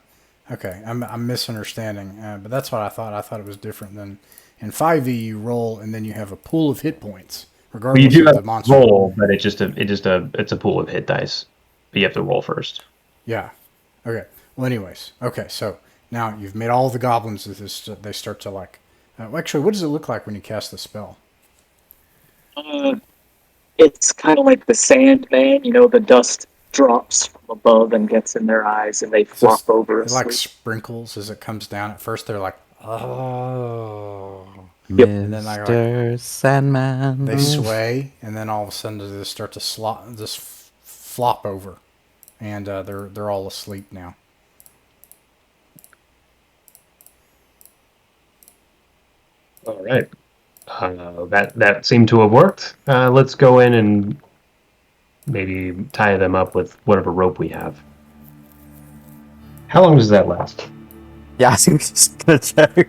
Okay, I'm misunderstanding, but that's what I thought. I thought it was different than in 5e. You roll and then you have a pool of hit points, Well, regardless you do of have the to monster. roll, but it's a pool of hit dice. But you have to roll first. Yeah. Okay. Well, anyways. Okay. So now you've made all the goblins. They start to like. Actually, what does it look like when you cast the spell? It's kind of like the Sandman. The dust drops from above and gets in their eyes, and they flop over. It like asleep. sprinkles as it comes down. At first, they're like, oh. Yep. And then like, Mr. Sandman. they sway, and then all of a sudden they just start to flop over, and they're all asleep now. All right. That seemed to have worked. Let's go in and maybe tie them up with whatever rope we have. How long does that last? Yeah, I was just gonna check.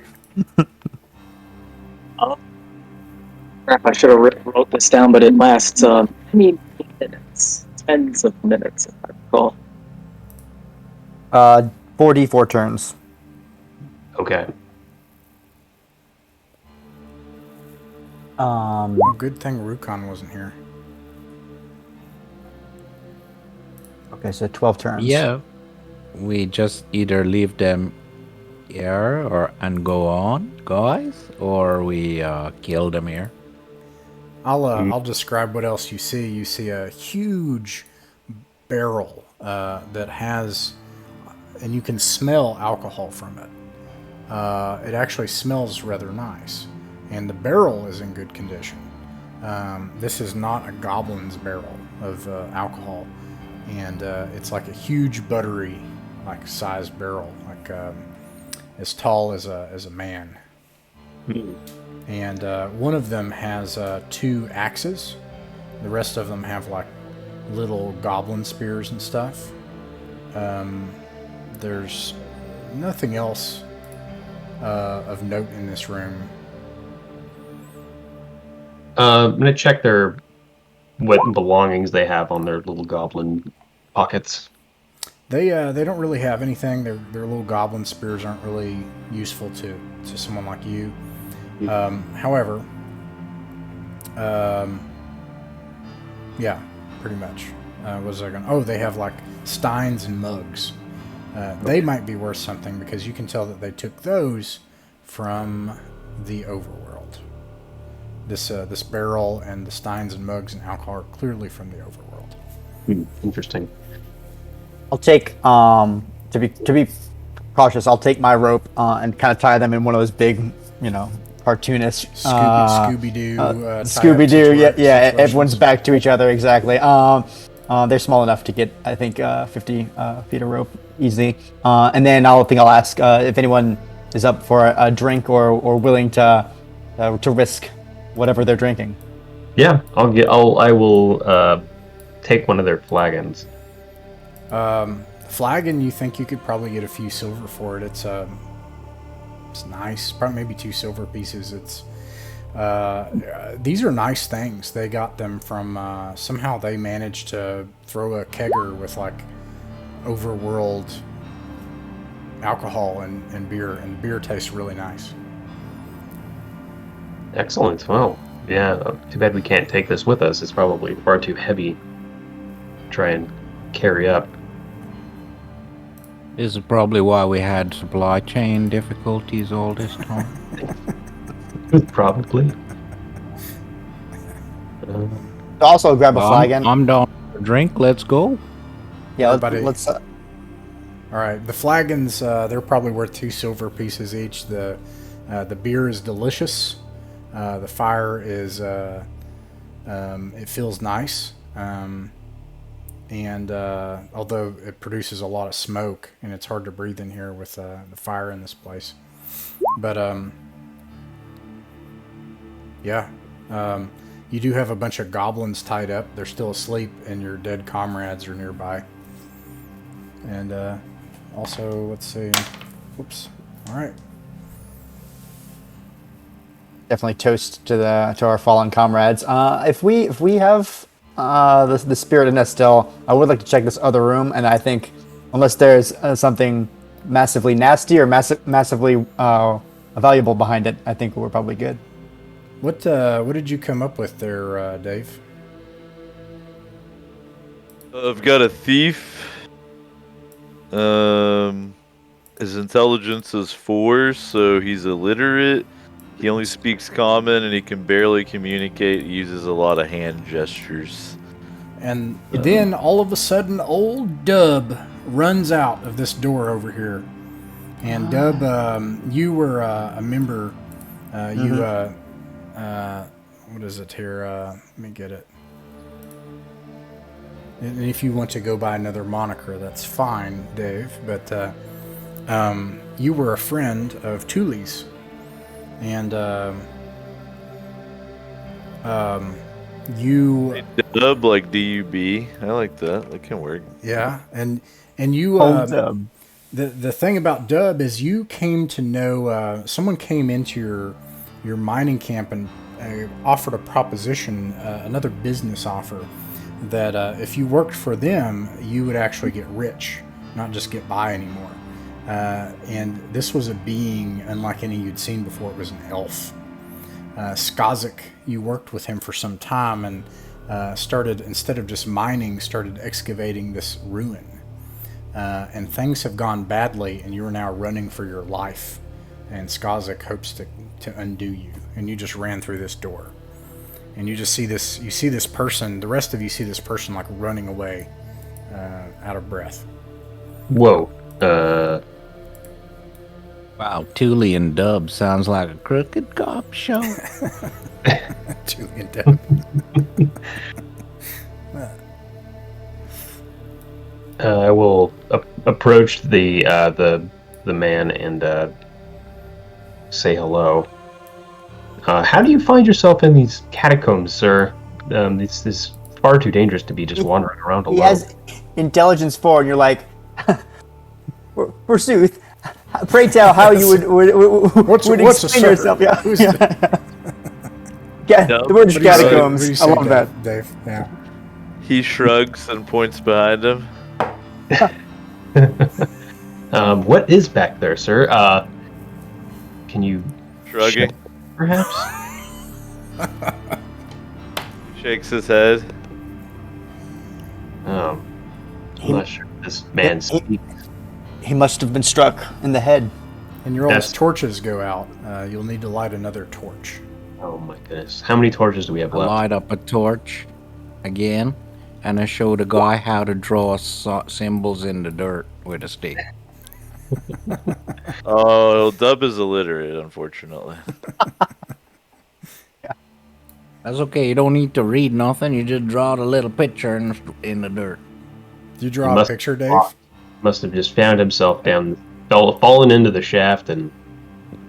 Crap! I should have wrote this down, but it lasts many minutes, tens of minutes, if I recall. 44 turns. Okay. Good thing Rukon wasn't here. Okay, so 12 turns. Yeah. We just either leave them here and go on, guys, or we kill them here. I'll describe what else you see. You see a huge barrel that has, and you can smell alcohol from it. It actually smells rather nice, and the barrel is in good condition. This is not a goblin's barrel of alcohol, and it's like a huge buttery, like size barrel, like as tall as a man. And one of them has 2 axes. The rest of them have like little goblin spears and stuff. There's nothing else of note in this room. I'm gonna check what belongings they have on their little goblin pockets. They don't really have anything. Their little goblin spears aren't really useful to someone like you. However, yeah, pretty much. What was I going? Oh, they have like steins and mugs. They might be worth something because you can tell that they took those from the Overworld. This barrel and the steins and mugs and alcohol are clearly from the Overworld. Interesting. I'll take to be cautious. I'll take my rope and kind of tie them in one of those big, cartoonish Scooby Doo. Scooby Doo. Yeah. Everyone's back to each other exactly. They're small enough to get, I think, 50 feet of rope easily. And then I'll ask if anyone is up for a drink or willing to risk whatever they're drinking. Yeah, I will take one of their flagons. Flagon, you think you could probably get a few silver for it. It's nice, probably maybe 2 silver pieces. It's these are nice things. They got them from somehow they managed to throw a kegger with like Overworld alcohol and beer tastes really nice. Excellent. Well, yeah. Too bad we can't take this with us. It's probably far too heavy to try and carry up. This is probably why we had supply chain difficulties all this time. Probably. Also grab a Well, flagon. I'm down for a drink. Let's go. Yeah, Everybody- let's All right, the flagons, they're probably worth 2 silver pieces each. The beer is delicious. The fire is, it feels nice. And although it produces a lot of smoke, and it's hard to breathe in here with the fire in this place. But, yeah. You do have a bunch of goblins tied up. They're still asleep, and your dead comrades are nearby. And also, let's see. Whoops. All right. definitely toast to our fallen comrades. If we have the spirit in us still, I would like to check this other room, and I think unless there's something massively nasty or massively valuable behind it, I think we're probably good. What did you come up with there, Dave? I've got a thief. His intelligence is 4, so he's illiterate. He only speaks common, and he can barely communicate. He uses a lot of hand gestures. And then all of a sudden, old Dub runs out of this door over here. And Dub, you were a member. What is it here? Let me get it. And if you want to go by another moniker, that's fine, Dave. But you were a friend of Tooley's. And you... Dub, like D-U-B. I like that. That can work. Yeah, and you... The thing about Dub is you came to know... someone came into your mining camp and offered a proposition, another business offer, that if you worked for them, you would actually get rich, not just get by anymore. And this was a being unlike any you'd seen before. It was an elf. Skazik, you worked with him for some time and started, instead of just mining, started excavating this ruin. And things have gone badly, and you are now running for your life. And Skazik hopes to undo you. And you just ran through this door. And you just see this person, the rest of you see this person like running away, out of breath. Whoa. Wow, Tooley and Dub sounds like a crooked cop show. Tooley and Dub. I will approach the man and say hello. How do you find yourself in these catacombs, sir? This is far too dangerous to be just wandering around alone. He has intelligence 4, and you're like, forsooth, pray tell how you would explain yourself. Yeah. The word is catacombs. I love that. Dave. Yeah. He shrugs and points behind him. What is back there, sir? Can you Shrugging. perhaps? Shakes his head. I'm not sure this man speaks. He must have been struck in the head. And your all's torches go out. You'll need to light another torch. Oh my goodness. How many torches do we have I left? light up a torch again, and I show the guy how to draw symbols in the dirt with a stick. Oh, Dub is illiterate, unfortunately. That's okay. You don't need to read nothing. You just draw the little picture in the dirt. Do you draw a picture, Dave? Must have just found himself fallen into the shaft, and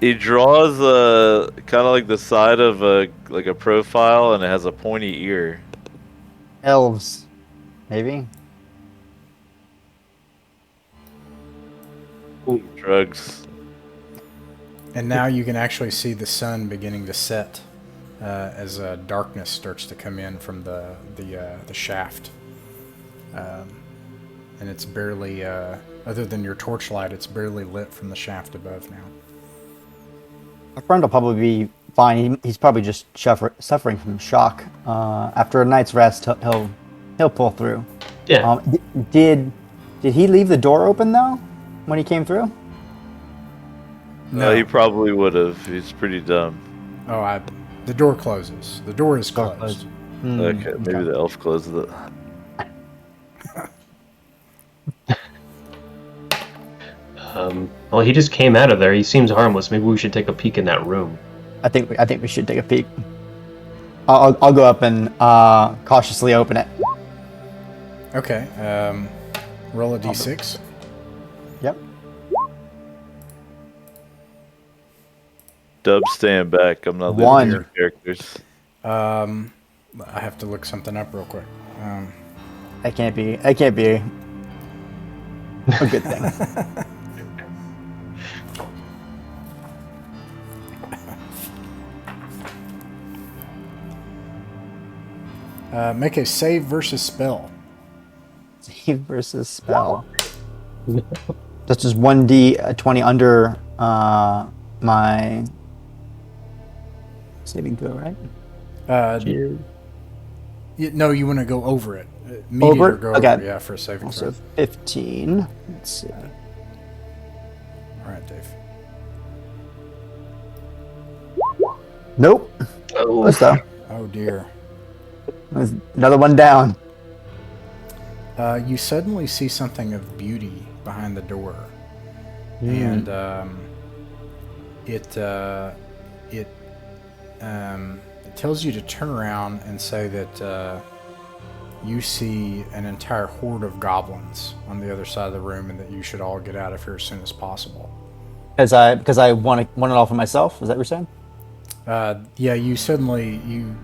He draws kind of like the side of a profile, and it has a pointy ear. Elves, maybe. Drugs. And now you can actually see the sun beginning to set as darkness starts to come in from the shaft. And it's barely, other than your torchlight, it's barely lit from the shaft above now. Our friend will probably be fine. He's probably just suffering from shock. After a night's rest, he'll pull through. yeah. Did he leave the door open though when he came through? No, he probably would have. He's pretty dumb. Oh, the door closes. The door is closed. Okay, maybe the elf closes it. Well, he just came out of there. He seems harmless. Maybe we should take a peek in that room. I think we should take a peek. I'll go up and cautiously open it. Okay. Roll a d6. Yep. Dub, stand back. I'm not One. leaving your characters. I have to look something up real quick. That can't be a good thing. Make a save versus spell. Save versus spell. That's just 1d20 under my saving throw, right? No, you want to go over it. Over? Go Okay. over, yeah, for a saving throw. So 15. Let's see. All right, Dave. Nope. Oh, What's that? Oh dear. There's another one down. You suddenly see something of beauty behind the door, and it tells you to turn around and say that you see an entire horde of goblins on the other side of the room, and that you should all get out of here as soon as possible. Because I want it all for myself. Is that what you're saying? Yeah, you suddenly you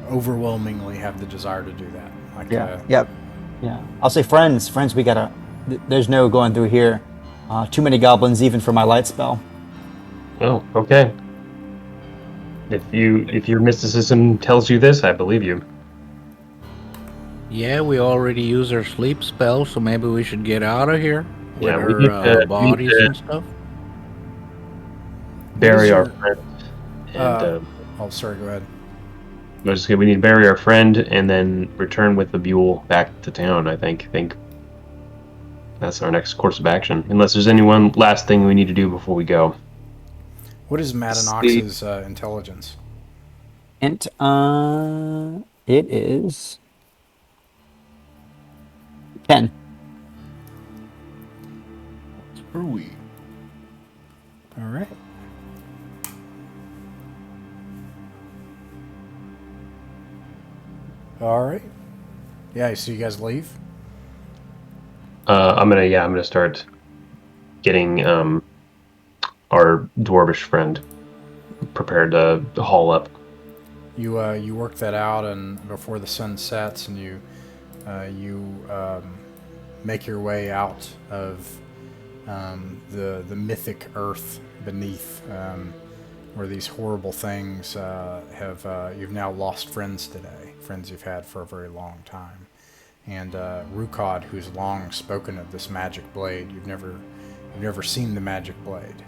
overwhelmingly have the desire to do that. Like, Yep. Yeah. I'll say friends. We gotta. There's no going through here. Too many goblins even for my light spell. Oh, okay. If your mysticism tells you this, I believe you. Yeah, we already used our sleep spell, so maybe we should get out of here with Yeah, our we need to- bodies and stuff. Bury our your- friend. And Oh, sorry. Go ahead. we need to bury our friend and then return with the mule back to town. I think that's our next course of action. Unless there's any one last thing we need to do before we go. What is Madanox's intelligence? Int. It is 10. Screwy. All right. All right. Yeah. So you guys leave. I'm gonna start getting our dwarvish friend prepared to haul up. You work that out, and before the sun sets, and you make your way out of the mythic earth beneath, where these horrible things you've now lost friends today, friends you've had for a very long time, and Rukad, who's long spoken of this magic blade. You've never seen the magic blade,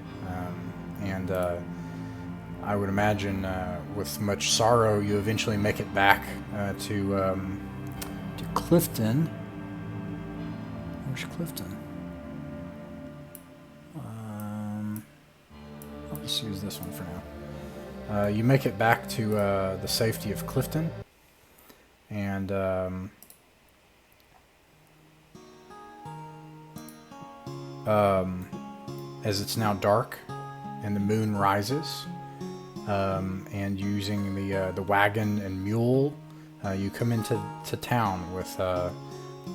and I would imagine with much sorrow you eventually make it back to Clifton. Where's Clifton? I'll just use this one for now. You make it back to the safety of Clifton, and as it's now dark and the moon rises, and using the wagon and mule, you come into town with.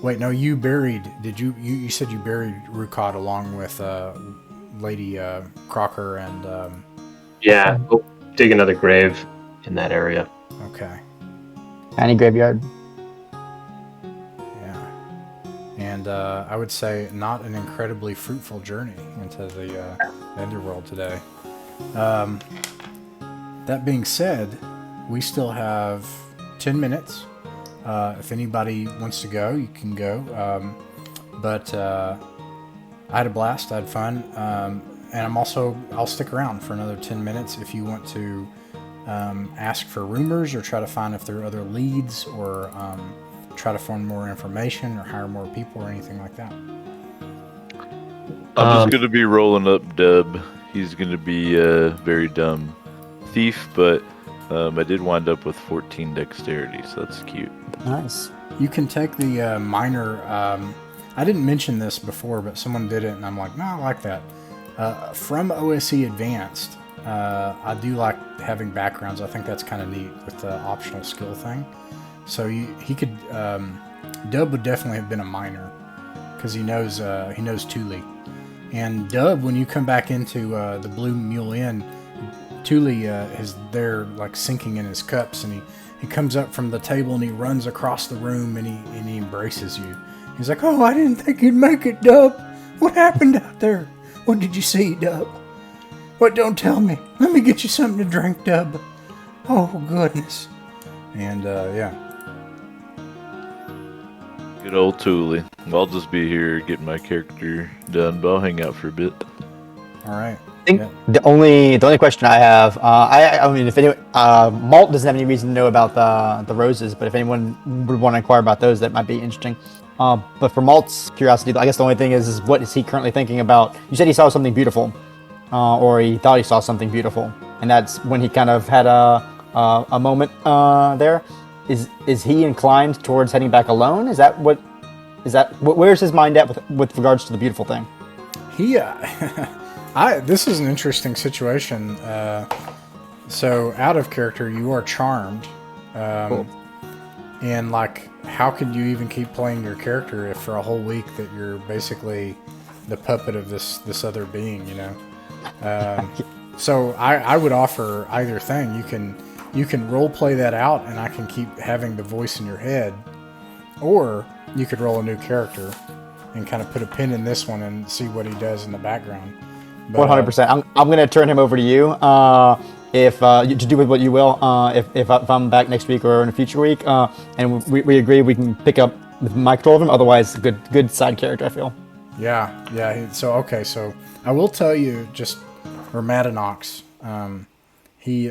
Wait, no, you buried. Did you? You said you buried Rukad along with Lady Crocker and. Yeah, we'll dig another grave in that area. Okay. Tiny graveyard. Yeah. And I would say not an incredibly fruitful journey into the Underworld today. That being said, we still have 10 minutes. If anybody wants to go, you can go. But I had a blast. I had fun. And I'll stick around for another 10 minutes if you want to ask for rumors or try to find if there are other leads or try to find more information or hire more people or anything like that. I'm just going to be rolling up Dub. He's going to be a very dumb thief, but I did wind up with 14 dexterity, so that's cute. Nice. You can take the minor. I didn't mention this before, but someone did it, and I'm like, no, I like that. From OSE Advanced, I do like having backgrounds. I think that's kind of neat with the optional skill thing. So he could. Dub would definitely have been a minor because he knows Tooley. And Dub, when you come back into the Blue Mule Inn, Tooley is there like sinking in his cups, and he comes up from the table and he runs across the room and he embraces you. He's like, "Oh, I didn't think you'd make it, Dub. What happened out there? What did you see, Dub? What? Don't tell me. Let me get you something to drink, Dub. Oh, goodness." And yeah. Good old Tooley. I'll just be here getting my character done, but I'll hang out for a bit. All right. I think the only question I have, I mean, if anyone, Malt doesn't have any reason to know about the roses, but if anyone would want to inquire about those, that might be interesting. But for Malt's curiosity, I guess the only thing is what is he currently thinking about? You said he saw something beautiful, or he thought he saw something beautiful, and that's when he kind of had a moment there. Is he inclined towards heading back alone? Where's his mind at with regards to the beautiful thing? He, this is an interesting situation. So out of character, you are charmed, Cool. and like, how can you even keep playing your character if for a whole week that you're basically the puppet of this other being, you know? So I would offer either thing. You can role play that out, and I can keep having the voice in your head, or you could roll a new character and kind of put a pin in this one and see what he does in the background. 100%. I'm going to turn him over to you. If to do with what you will. If I'm back next week or in a future week, and we agree, we can pick up with my control of him. Otherwise, good side character, I feel. Yeah. So okay. So I will tell you, just Ramadanox. He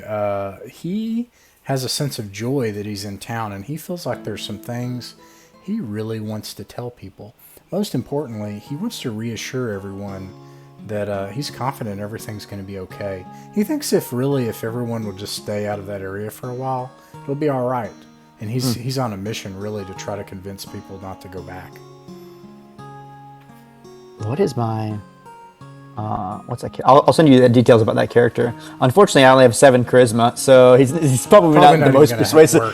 has a sense of joy that he's in town, and he feels like there's some things he really wants to tell people. Most importantly, he wants to reassure everyone that he's confident everything's going to be okay. He thinks if everyone would just stay out of that area for a while, it'll be all right. And he's on a mission really to try to convince people not to go back. What is my... what's that? I'll send you the details about that character. Unfortunately, I only have 7 charisma, so he's probably not the most persuasive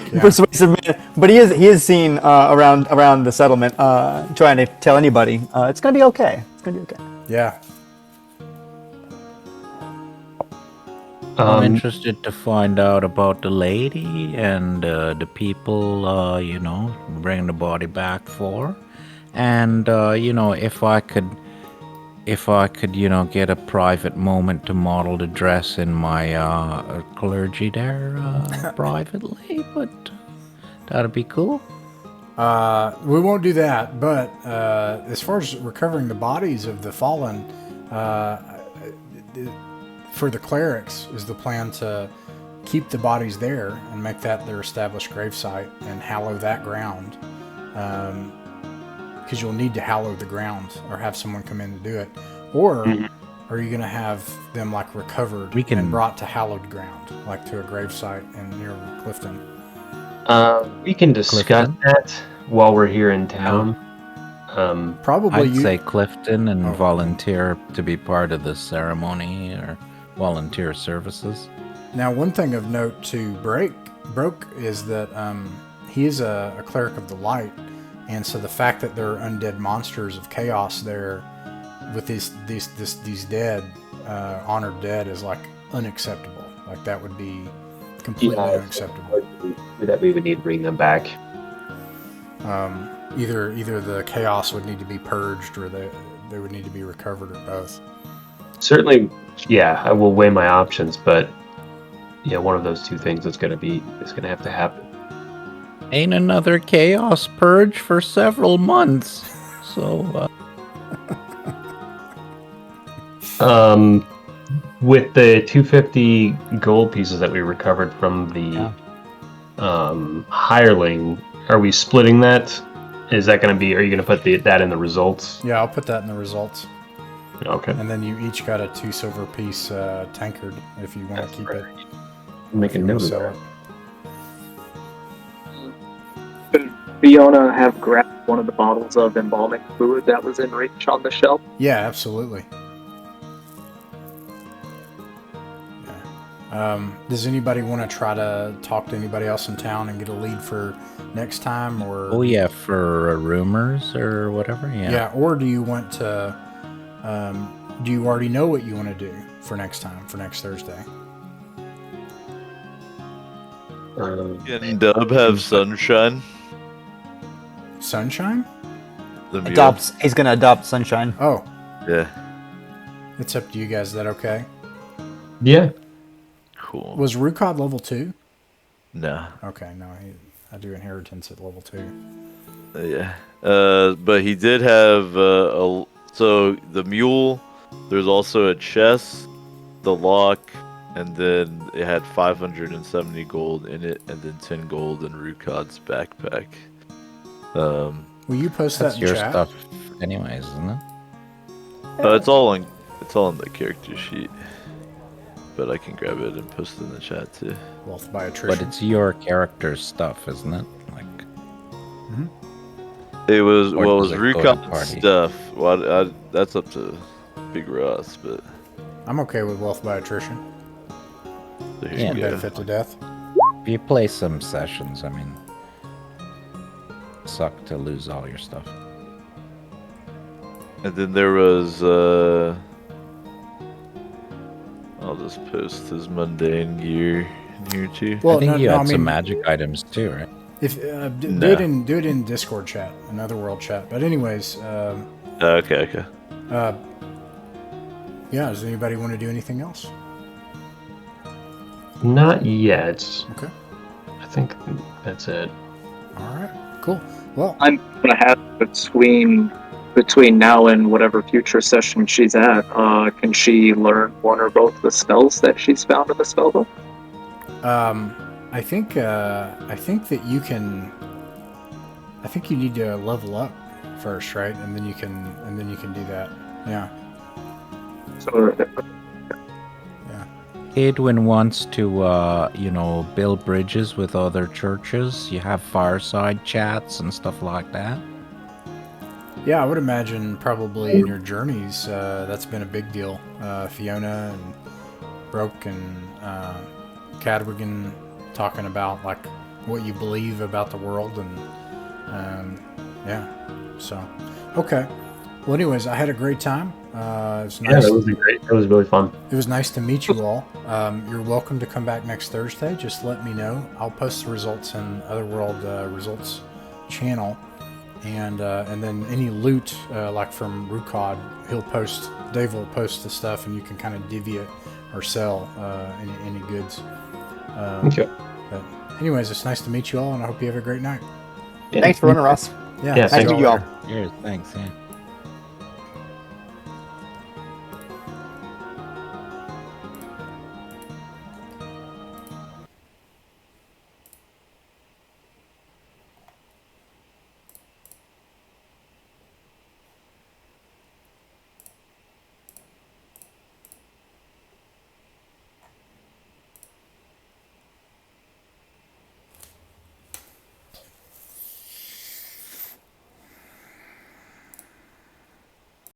man. But he is seen around the settlement, trying to tell anybody it's gonna be okay. It's gonna be okay. Yeah. I'm interested to find out about the lady and the people, bring the body back for, and if I could, get a private moment to model the dress in my clergy there privately, but that'd be cool. We won't do that, but as far as recovering the bodies of the fallen, for the clerics, is the plan to keep the bodies there and make that their established gravesite and hallow that ground. Because you'll need to hallow the ground or have someone come in to do it. Or are you going to have them like recovered and brought to hallowed ground, like to a gravesite near Clifton? We can discuss that while we're here in town. Probably I'd say Clifton and volunteer to be part of the ceremony or volunteer services. Now, one thing of note to Broke is that he is a cleric of the light, and so the fact that there are undead monsters of chaos there with these dead, honored dead is like unacceptable. Like that would be completely unacceptable. That we would need to bring them back. Either the chaos would need to be purged, or they would need to be recovered, or both. Certainly, yeah, I will weigh my options, but yeah, one of those two things is going to have to happen. Ain't another chaos purge for several months, so. With the 250 gold pieces that we recovered from the hireling, are we splitting that? Is that going to be? Are you going to put that in the results? Yeah, I'll put that in the results. Okay. And then you each got a 2 silver piece tankard if you want to keep it. Make a you wanna note of sell that. it. Could Fiona have grabbed one of the bottles of embalming fluid that was in reach on the shelf? Yeah, absolutely. Yeah. Does anybody want to try to talk to anybody else in town and get a lead for next time, or Oh yeah, for rumors or whatever. Yeah. yeah, or do you want to? Do you already know what you want to do for next time, for next Thursday? Can Dub have sunshine? Sunshine? The mule? He's gonna adopt Sunshine. Oh, Yeah. it's up to you guys. Is that okay? Yeah. Cool. Was Rukod level 2? No. Okay, no, I do inheritance at level 2. Yeah. But he did have so the mule. There's also a chest, the lock, and then it had 570 gold in it, and then 10 gold in Rukod's backpack. Will you post That's that in your chat? stuff, anyways, isn't it? It's all on the character sheet, but I can grab it and post it in the chat too. Wealth by But attrition. it's your character's stuff, isn't it? Like, It was Or well, it does was it go to Rukod's party? stuff. Well, that's up to Big Ross, but I'm okay with wealth by attrition. there Yeah. you go. Benefit to death. if you play some sessions, I mean, suck to lose all your stuff. And then there was I'll just post his mundane gear in here too. Well, I think no, you no, had I some mean, magic items too, right? If do No. it in Discord chat, an Otherworld chat. But anyways, Okay. yeah. Does anybody want to do anything else? Not yet. Okay. I think that's it. All right. Cool. Well, I'm gonna have between now and whatever future session she's at. Can she learn one or both the spells that she's found in the spellbook? I think that you can. I think you need to level up first, right? And then you can do that. Yeah. So Edwin wants to, build bridges with other churches. You have fireside chats and stuff like that. Yeah, I would imagine probably in your journeys, that's been a big deal. Fiona and Broke and Cadwigan talking about like what you believe about the world, and yeah. So, okay. Well, anyways, I had a great time. It was nice. Yeah, that was great. That was really fun. It was nice to meet you all. You're welcome to come back next Thursday. Just let me know. I'll post the results in Otherworld results channel, and then any loot like from Rukod, Dave will post the stuff, and you can kind of divvy it or sell any goods. Okay. But anyways, it's nice to meet you all, and I hope you have a great night. Thanks for running, Ross. Yeah, Yeah, Nice to meet you all. Cheers, thanks, yeah.